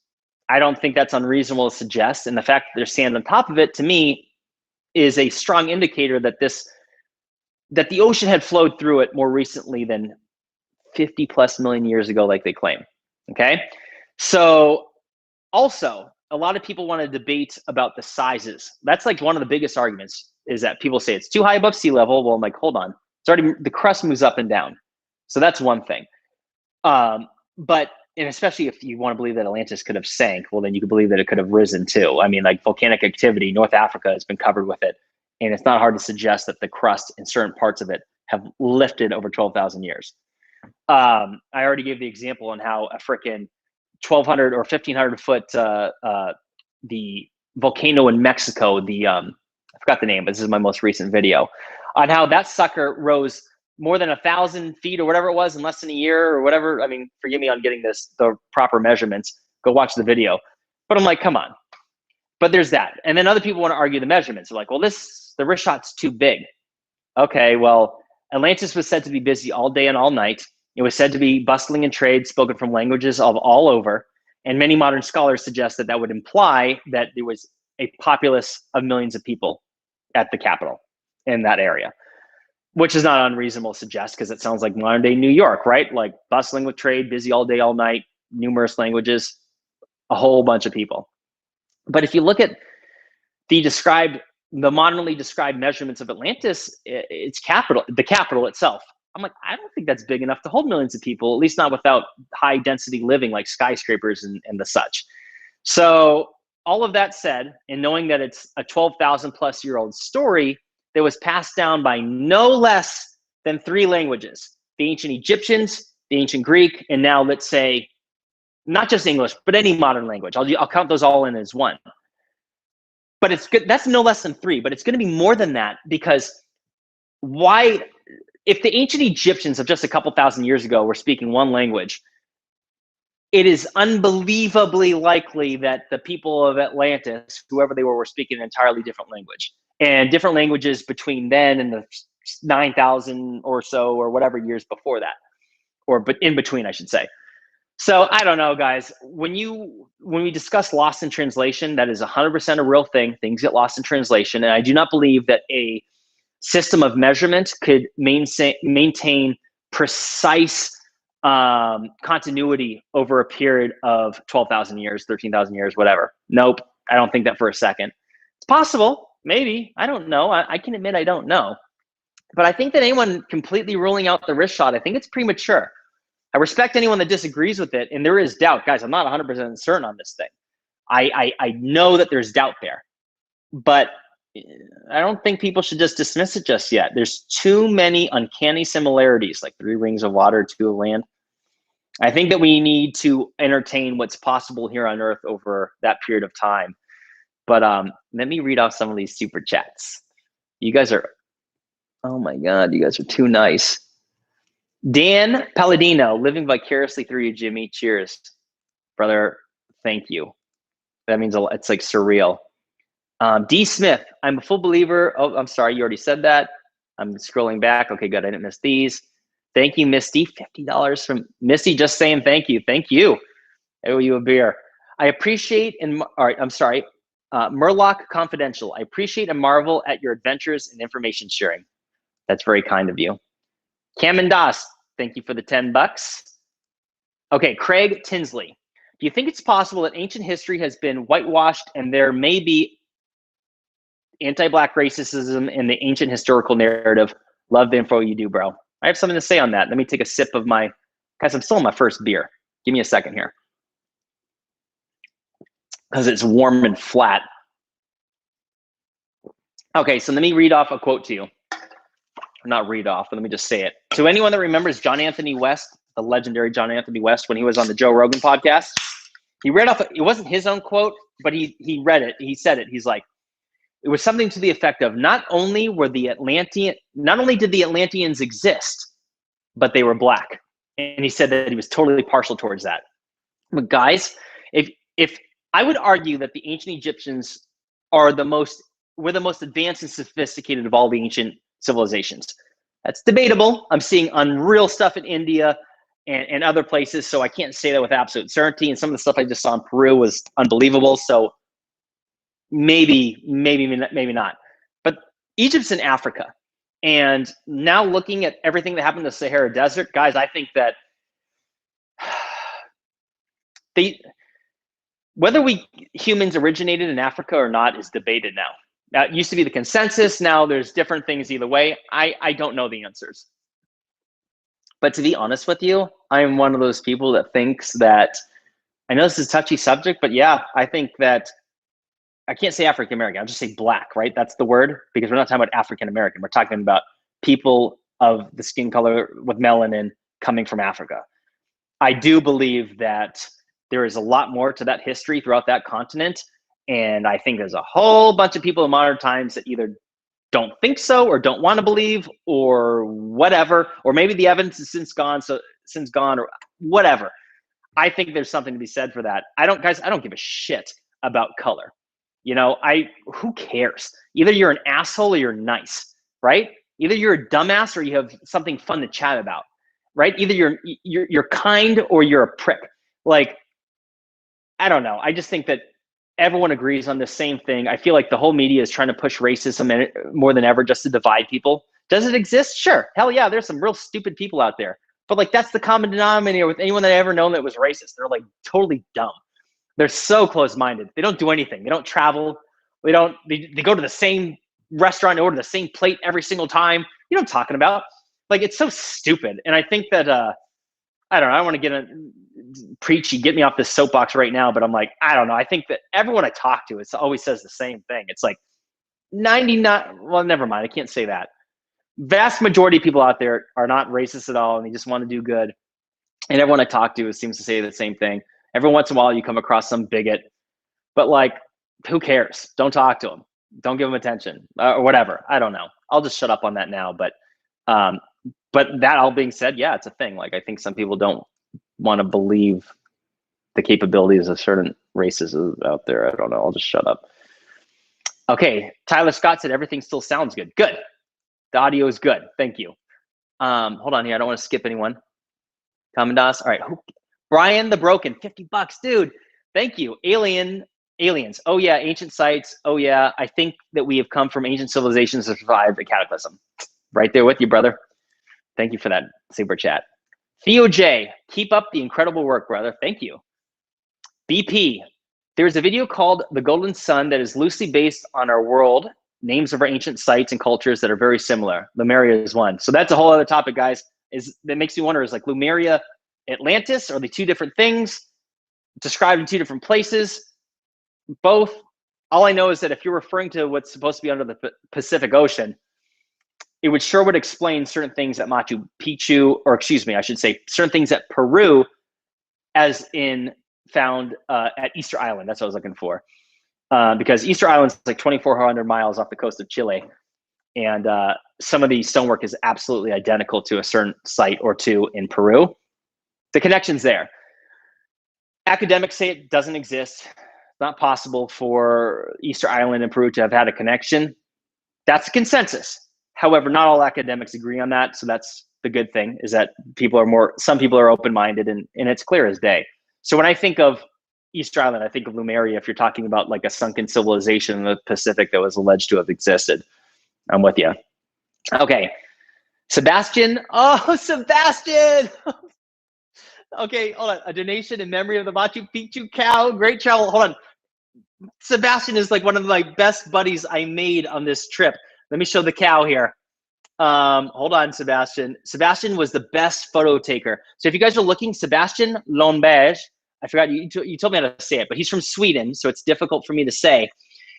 I don't think that's unreasonable to suggest. And the fact that there's sand on top of it, to me, is a strong indicator that the ocean had flowed through it more recently than 50 plus million years ago, like they claim. Okay. So also, a lot of people want to debate about the sizes. That's like one of the biggest arguments is that people say it's too high above sea level. Well, I'm like, hold on. It's already, the crust moves up and down. So that's one thing. But, and especially if you want to believe that Atlantis could have sank, well, then you could believe that it could have risen too. I mean, like volcanic activity, North Africa has been covered with it. And it's not hard to suggest that the crust in certain parts of it have lifted over 12,000 years. I already gave the example on how a frickin' 1,200 or 1,500 foot, the volcano in Mexico, I forgot the name, but this is my most recent video, on how that sucker rose more than 1,000 feet or whatever it was in less than a year or whatever. I mean, forgive me on getting the proper measurements. Go watch the video. But I'm like, come on. But there's that. And then other people want to argue the measurements. They're like, well, the wrist shot's too big. Okay, well, Atlantis was said to be busy all day and all night. It was said to be bustling in trade, spoken from languages of all over. And many modern scholars suggest that that would imply that there was a populace of millions of people at the capital in that area, which is not unreasonable to suggest because it sounds like modern day New York, right? Like bustling with trade, busy all day, all night, numerous languages, a whole bunch of people. But if you look at the modernly described measurements of Atlantis, its capital, the capital itself, I'm like, I don't think that's big enough to hold millions of people, at least not without high density living like skyscrapers and the such. So all of that said, and knowing that it's a 12,000 plus year old story that was passed down by no less than 3 languages, the ancient Egyptians, the ancient Greek, and now let's say, not just English, but any modern language. I'll count those all in as one. But it's good. That's no less than 3, but it's going to be more than that because why? If the ancient Egyptians of just a couple thousand years ago were speaking one language, it is unbelievably likely that the people of Atlantis, whoever they were speaking an entirely different language. And different languages between then and the 9,000 or so or whatever years before that, but in between, I should say. So I don't know, guys. When we discuss lost in translation, that is 100% a real thing. Things get lost in translation, and I do not believe that a system of measurement could maintain precise continuity over a period of 12,000 years, 13,000 years, whatever. Nope, I don't think that for a second. It's possible, maybe. I don't know. I can admit I don't know. But I think that anyone completely ruling out the wrist shot, I think it's premature. I respect anyone that disagrees with it, and there is doubt. Guys, I'm not 100% certain on this thing. I know that there's doubt there, but I don't think people should just dismiss it just yet. There's too many uncanny similarities, like 3 rings of water, 2 of land. I think that we need to entertain what's possible here on Earth over that period of time. But let me read off some of these super chats. You guys are, oh my God, you guys are too nice. Dan Palladino, living vicariously through you, Jimmy. Cheers, brother. Thank you. That means it's like surreal. D Smith, I'm a full believer. Oh, I'm sorry, you already said that. I'm scrolling back. Okay, good. I didn't miss these. Thank you, Misty. $50 from Misty, just saying thank you. Thank you. I owe you a beer. I appreciate and all right, I'm sorry. Murloc Confidential. I appreciate and marvel at your adventures and information sharing. That's very kind of you. Cam Das, thank you for the $10. Okay, Craig Tinsley. Do you think it's possible that ancient history has been whitewashed and there may be anti-Black racism in the ancient historical narrative? Love the info you do, bro. I have something to say on that. Let me take a sip of my, guys, I'm still on my first beer. Give me a second here. Because it's warm and flat. Okay, so let me read off a quote to you. Not read off, but let me just say it. So anyone that remembers John Anthony West, the legendary John Anthony West, when he was on the Joe Rogan podcast, he read off, it wasn't his own quote, but he read it, he said it. He's like, it was something to the effect of, not only did the Atlanteans exist, but they were Black. And he said that he was totally partial towards that. But guys, if I would argue that the ancient Egyptians were the most advanced and sophisticated of all the ancient civilizations. That's debatable. I'm seeing unreal stuff in India and other places, so I can't say that with absolute certainty. And some of the stuff I just saw in Peru was unbelievable. So maybe not. But Egypt's in Africa. And now looking at everything that happened in the Sahara Desert, guys, I think that whether humans originated in Africa or not is debated now. That used to be the consensus. Now there's different things either way. I don't know the answers. But to be honest with you, I'm one of those people that thinks that, I know this is a touchy subject, but yeah, I think that, I can't say African American, I'll just say Black, right? That's the word, because we're not talking about African American. We're talking about people of the skin color with melanin coming from Africa. I do believe that there is a lot more to that history throughout that continent. And I think there's a whole bunch of people in modern times that either don't think so or don't want to believe or whatever, or maybe the evidence is since gone or whatever. I think there's something to be said for that. I don't give a shit about color. You know, who cares? Either you're an asshole or you're nice, right? Either you're a dumbass or you have something fun to chat about, right? Either you're kind or you're a prick. Like, I don't know. I just think that everyone agrees on the same thing. I feel like the whole media is trying to push racism more than ever just to divide people. Does it exist? Sure. Hell yeah, there's some real stupid people out there. But like, that's the common denominator with anyone that I've ever known that was racist. They're like totally dumb. They're so close-minded. They don't do anything. They don't travel. They go to the same restaurant and order the same plate every single time. You know what I'm talking about? Like, it's so stupid. And I think that, I don't know, I don't want to get preachy, get me off this soapbox right now, but I'm like, I don't know. I think that everyone I talk to, it always says the same thing. It's like 99, well, never mind. I can't say that. Vast majority of people out there are not racist at all, and they just want to do good. And everyone I talk to seems to say the same thing. Every once in a while you come across some bigot, but like, who cares? Don't talk to them. Don't give them attention or whatever. I don't know. I'll just shut up on that now. But that all being said, yeah, it's a thing. Like, I think some people don't want to believe the capabilities of certain races out there. I don't know. I'll just shut up. Okay. Tyler Scott said everything still sounds good. Good. The audio is good. Thank you. Hold on here. I don't want to skip anyone. Commandant. All right. Brian the Broken, $50, dude. Thank you. Aliens. Oh yeah, ancient sites. Oh yeah, I think that we have come from ancient civilizations to survive the cataclysm. Right there with you, brother. Thank you for that super chat. Theo J, keep up the incredible work, brother. Thank you. BP, there's a video called The Golden Sun that is loosely based on our world names of our ancient sites and cultures that are very similar. Lemuria is one. So that's a whole other topic, guys. That makes me wonder, is like Lemuria, Atlantis? Are they two different things described in two different places? Both. All I know is that if you're referring to what's supposed to be under the Pacific Ocean, it would explain certain things at Machu Picchu, or excuse me, I should say certain things at Peru, as in found at Easter Island. That's what I was looking for. Because Easter Island is like 2,400 miles off the coast of Chile. And some of the stonework is absolutely identical to a certain site or two in Peru. The connection's there. Academics say it doesn't exist. It's not possible for Easter Island and Peru to have had a connection. That's the consensus. However, not all academics agree on that. So that's the good thing, is that some people are open-minded, and it's clear as day. So when I think of Easter Island, I think of Lemuria if you're talking about like a sunken civilization in the Pacific that was alleged to have existed. I'm with you. Okay. Sebastian. Oh, Sebastian. Okay, hold on. A donation in memory of the Machu Picchu cow. Great travel. Hold on. Sebastian is like one of my best buddies I made on this trip. Let me show the cow here. Hold on, Sebastian. Sebastian was the best photo taker. So if you guys are looking, Sebastian Lomberg, I forgot, you told me how to say it, but he's from Sweden, so it's difficult for me to say.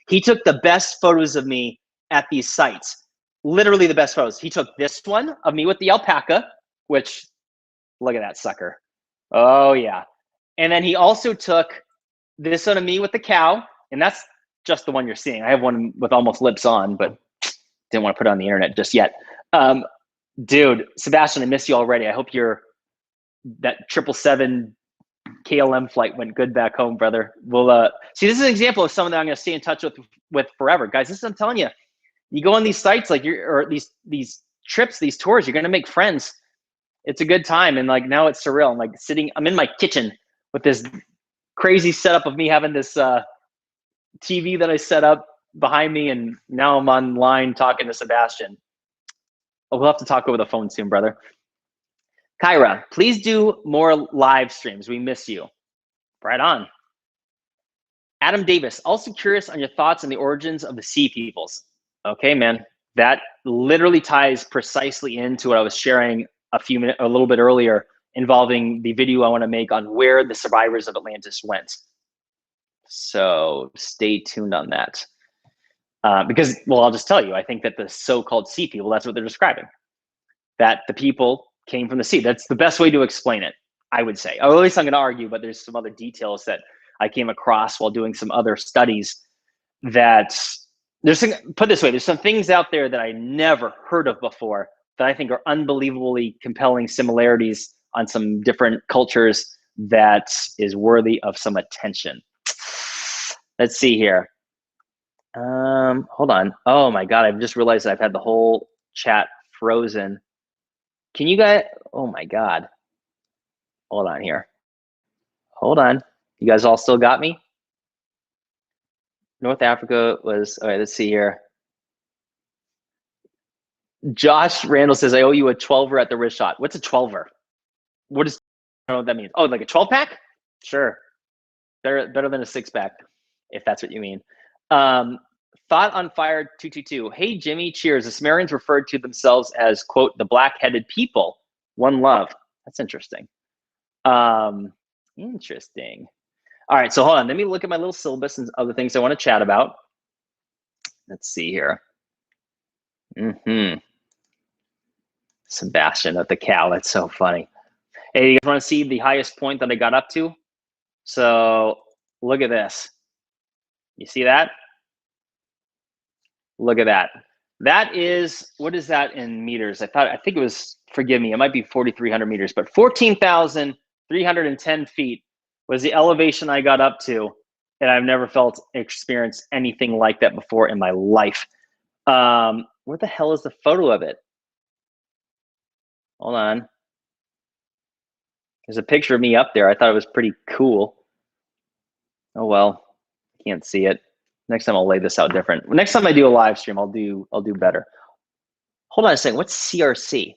He took the best photos of me at these sites. Literally the best photos. He took this one of me with the alpaca, which, look at that sucker. Oh, yeah. And then he also took this one of me with the cow, and that's just the one you're seeing. I have one with almost lips on, but didn't want to put it on the internet just yet. Dude, Sebastian, I miss you already. I hope that 777 KLM flight went good back home, brother. We'll see, this is an example of someone that I'm going to stay in touch with forever. Guys, this is what I'm telling you. You go on these sites, like or these trips, these tours, you're going to make friends. It's a good time. And like, now it's surreal. I'm in my kitchen with this crazy setup of me having this TV that I set up behind me, and now I'm online talking to Sebastian. We'll have to talk over the phone soon, brother. Kyra, please do more live streams. We miss you. Right on. Adam Davis, also curious on your thoughts on the origins of the sea peoples. Okay, man. That literally ties precisely into what I was sharing a little bit earlier, involving the video I want to make on where the survivors of Atlantis went. So stay tuned on that. Because, well, I'll just tell you, I think that the so-called sea people, that's what they're describing. That the people came from the sea. That's the best way to explain it, I would say. Or at least I'm going to argue, but there's some other details that I came across while doing some other studies that put this way, there's some things out there that I never heard of before that I think are unbelievably compelling similarities on some different cultures that is worthy of some attention. Let's see here. Hold on. Oh my God, I've just realized I've had the whole chat frozen. Can you guys, oh my God. Hold on here. Hold on. You guys all still got me? North Africa was, all right, let's see here. Josh Randall says, I owe you a 12er at the wrist shot. What's a 12er? I don't know what that means. Oh, like a 12 pack? Sure. Better than a 6-pack, if that's what you mean. Thought on Fire 222. Hey, Jimmy, cheers. The Sumerians referred to themselves as, quote, the black-headed people. One love. That's interesting. Interesting. All right, so hold on. Let me look at my little syllabus and other things I want to chat about. Let's see here. Sebastian at the cow. That's so funny. Hey, you guys want to see the highest point that I got up to? So look at this. You see that? Look at that. That is, what is that in meters? I think it was, forgive me, it might be 4,300 meters, but 14,310 feet was the elevation I got up to, and I've never experienced anything like that before in my life. Where the hell is the photo of it? Hold on. There's a picture of me up there. I thought it was pretty cool. Oh well, can't see it. Next time I'll lay this out different. Next time I do a live stream, I'll do better. Hold on a second. What's CRC?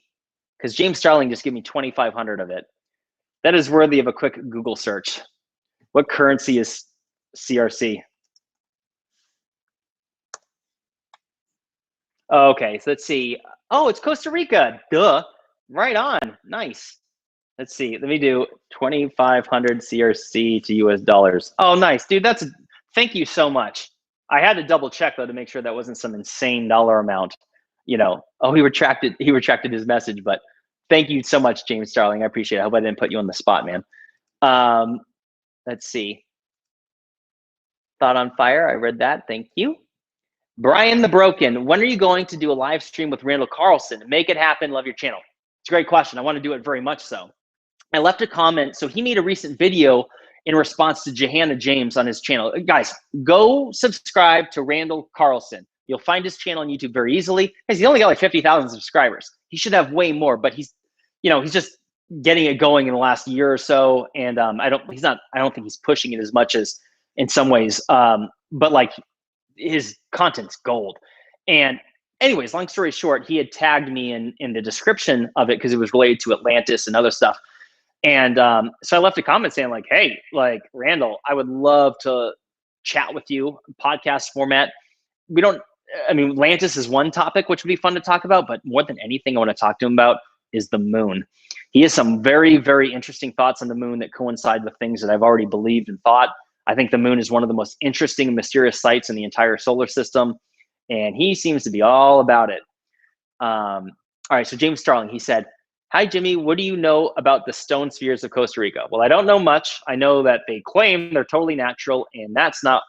Because James Starling just gave me 2,500 of it. That is worthy of a quick Google search. What currency is CRC? Okay, so let's see. Oh, it's Costa Rica. Duh. Right on. Nice. Let's see. Let me do 2,500 CRC to US dollars. Oh, nice, dude. Thank you so much. I had to double check though to make sure that wasn't some insane dollar amount. Oh, he retracted his message, but thank you so much, James Starling. I appreciate it. I hope I didn't put you on the spot, man. Let's see. Thought on Fire. I read that. Thank you. Brian the Broken. When are you going to do a live stream with Randall Carlson? Make it happen. Love your channel. It's a great question. I want to do it very much so. I left a comment. So he made a recent video in response to Johanna James on his channel. Guys, go subscribe to Randall Carlson. You'll find his channel on YouTube very easily. He's only got like 50,000 subscribers. He should have way more, but he's just getting it going in the last year or so. And I don't think he's pushing it as much as in some ways. But like his content's gold. And anyways, long story short, he had tagged me in the description of it because it was related to Atlantis and other stuff. And so I left a comment saying like, hey, like Randall, I would love to chat with you, podcast format. Atlantis is one topic which would be fun to talk about, but more than anything I want to talk to him about is the moon. He has some very, very interesting thoughts on the moon that coincide with things that I've already believed and thought. I think the moon is one of the most interesting and mysterious sights in the entire solar system, and he seems to be all about it. All right, so James Starling, he said, hi, Jimmy, what do you know about the stone spheres of Costa Rica? Well, I don't know much. I know that they claim they're totally natural, and that's not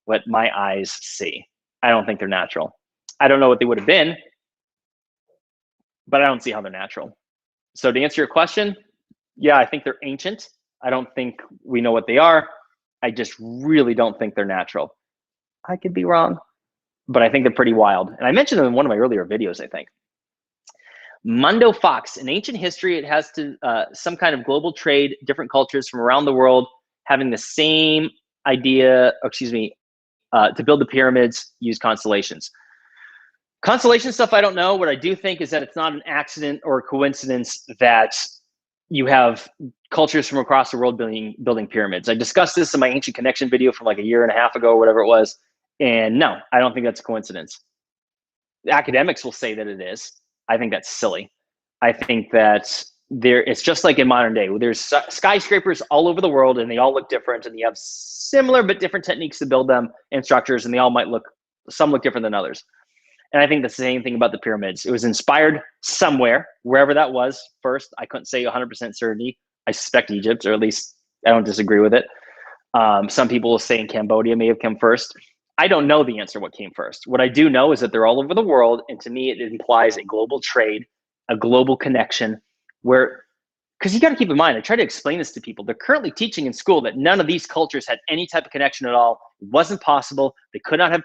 what my eyes see. I don't think they're natural. I don't know what they would have been, but I don't see how they're natural. So to answer your question, yeah, I think they're ancient. I don't think we know what they are. I just really don't think they're natural. I could be wrong, but I think they're pretty wild. And I mentioned them in one of my earlier videos, I think. Mundo Fox, in ancient history, it has to some kind of global trade, different cultures from around the world having the same idea, to build the pyramids, use constellations. Constellation stuff, I don't know. What I do think is that it's not an accident or a coincidence that you have cultures from across the world building pyramids. I discussed this in my Ancient Connection video from like a year and a half ago, or whatever it was. And no, I don't think that's a coincidence. The academics will say that it is. I think that's silly. I think that it's just like in modern day. There's skyscrapers all over the world and they all look different and you have similar but different techniques to build them and structures, and they all some look different than others. And I think the same thing about the pyramids. It was inspired somewhere, wherever that was first. I couldn't say 100% certainty. I suspect Egypt, or at least I don't disagree with it. Some people will say in Cambodia may have come first. I don't know the answer what came first. What I do know is that they're all over the world, and to me it implies a global trade, a global connection, because you got to keep in mind, I try to explain this to people. They're currently teaching in school that none of these cultures had any type of connection at all. It wasn't possible. They could not have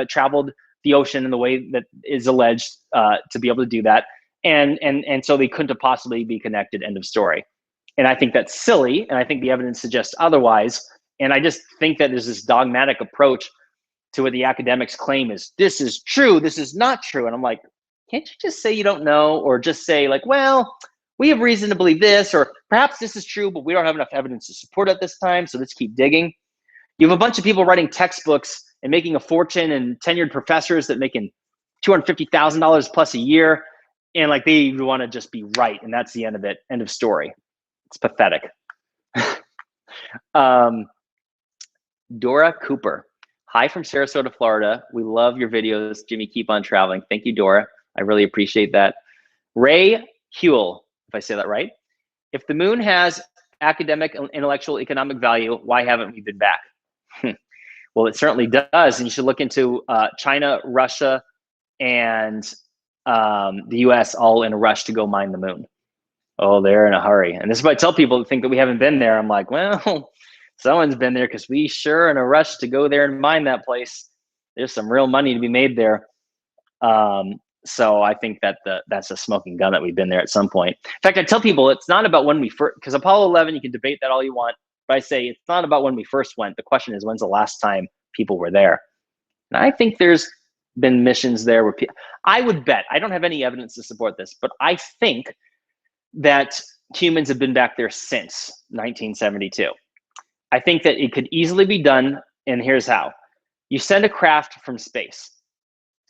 traveled the ocean in the way that is alleged to be able to do that. And so they couldn't have possibly be connected, end of story. And I think that's silly, and I think the evidence suggests otherwise. And I just think that there's this dogmatic approach to what the academics claim is, this is true, this is not true. And I'm like, can't you just say you don't know, or just say like, well, we have reason to believe this, or perhaps this is true, but we don't have enough evidence to support it this time, so let's keep digging. You have a bunch of people writing textbooks and making a fortune, and tenured professors that making $250,000 plus a year, and like they want to just be right, and that's the end of it, end of story. It's pathetic. Dora Cooper. Hi from Sarasota, Florida. We love your videos. Jimmy, keep on traveling. Thank you, Dora. I really appreciate that. Ray Hewell, if I say that right. If the moon has academic, intellectual, economic value, why haven't we been back? Well, it certainly does. And you should look into China, Russia, and the US all in a rush to go mine the moon. Oh, they're in a hurry. And this is what I tell people that think that we haven't been there. I'm like, well, someone's been there, because we sure are in a rush to go there and mine that place. There's some real money to be made there. So I think that that's a smoking gun that we've been there at some point. In fact, I tell people it's not about when we first, because Apollo 11, you can debate that all you want, but I say it's not about when we first went. The question is, when's the last time people were there? And I think there's been missions there where I would bet, I don't have any evidence to support this, but I think that humans have been back there since 1972. I think that it could easily be done, and here's how. You send a craft from space.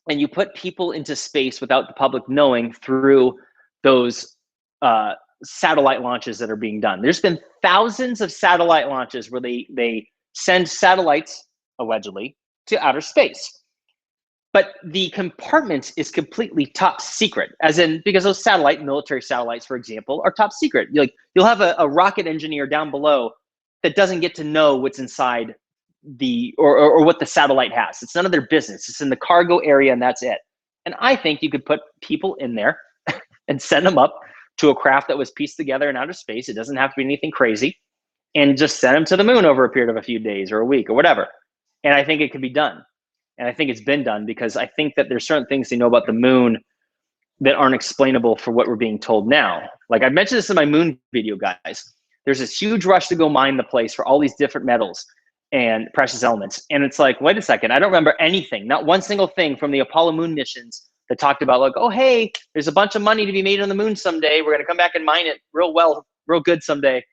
and you put people into space without the public knowing through those satellite launches that are being done. There's been thousands of satellite launches where they send satellites, allegedly, to outer space. But the compartment is completely top secret, as in, because those military satellites, for example, are top secret. You'll have a rocket engineer down below that doesn't get to know what's inside or what the satellite has. It's none of their business. It's in the cargo area and that's it. And I think you could put people in there and send them up to a craft that was pieced together in outer space. It doesn't have to be anything crazy, and just send them to the moon over a period of a few days or a week or whatever. And I think it could be done. And I think it's been done, because I think that there's certain things they know about the moon that aren't explainable for what we're being told now. Like I mentioned this in my moon video, guys. There's this huge rush to go mine the place for all these different metals and precious elements. And it's like, wait a second, I don't remember anything, not one single thing from the Apollo moon missions that talked about like, oh, hey, there's a bunch of money to be made on the moon someday. We're going to come back and mine it real good someday.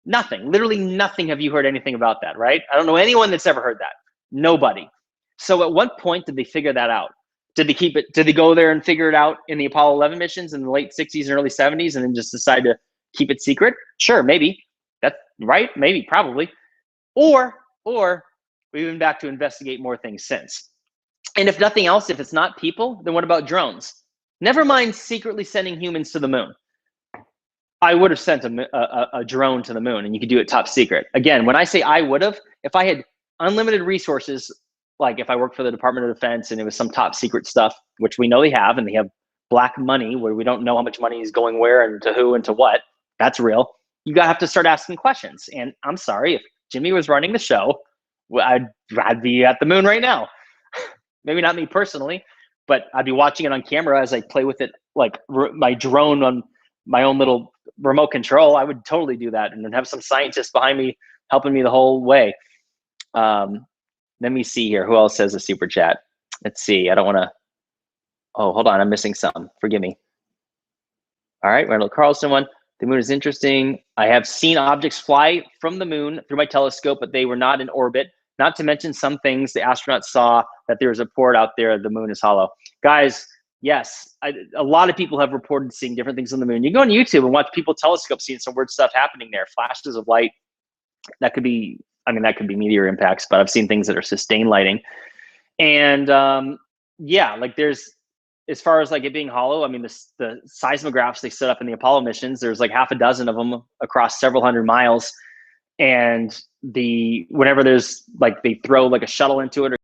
Nothing, literally nothing. Have you heard anything about that, right? I don't know anyone that's ever heard that. Nobody. So at what point did they figure that out? Did they keep it? Did they go there and figure it out in the Apollo 11 missions in the late 60s and early 70s and then just decide to keep it secret? Sure, maybe. That's right. Maybe, probably. Or we've been back to investigate more things since. And if nothing else, if it's not people, then what about drones? Never mind secretly sending humans to the moon. I would have sent a drone to the moon, and you could do it top secret. Again, when I say I would have, if I had unlimited resources, like if I worked for the Department of Defense and it was some top secret stuff, which we know they have, and they have black money where we don't know how much money is going where and to who and to what, that's real. You gotta have to start asking questions. And I'm sorry, if Jimmy was running the show, I'd be at the moon right now. Maybe not me personally, but I'd be watching it on camera as I play with it, like my drone on my own little remote control. I would totally do that, and then have some scientists behind me helping me the whole way. Let me see here. Who else has a super chat? Let's see. I don't want to. Oh, hold on. I'm missing some. Forgive me. All right. Randall Carlson one. The moon is interesting. I have seen objects fly from the moon through my telescope, but they were not in orbit. Not to mention some things the astronauts saw, that there was a report out there the moon is hollow. Guys, yes, a lot of people have reported seeing different things on the moon. You go on YouTube and watch people telescope seeing some weird stuff happening there. Flashes of light. That could be, that could be meteor impacts, but I've seen things that are sustained lighting. And yeah, like there's, as far as like it being hollow, the seismographs they set up in the Apollo missions, there's like half a dozen of them across several hundred miles. And whenever there's like, they throw like a shuttle into it or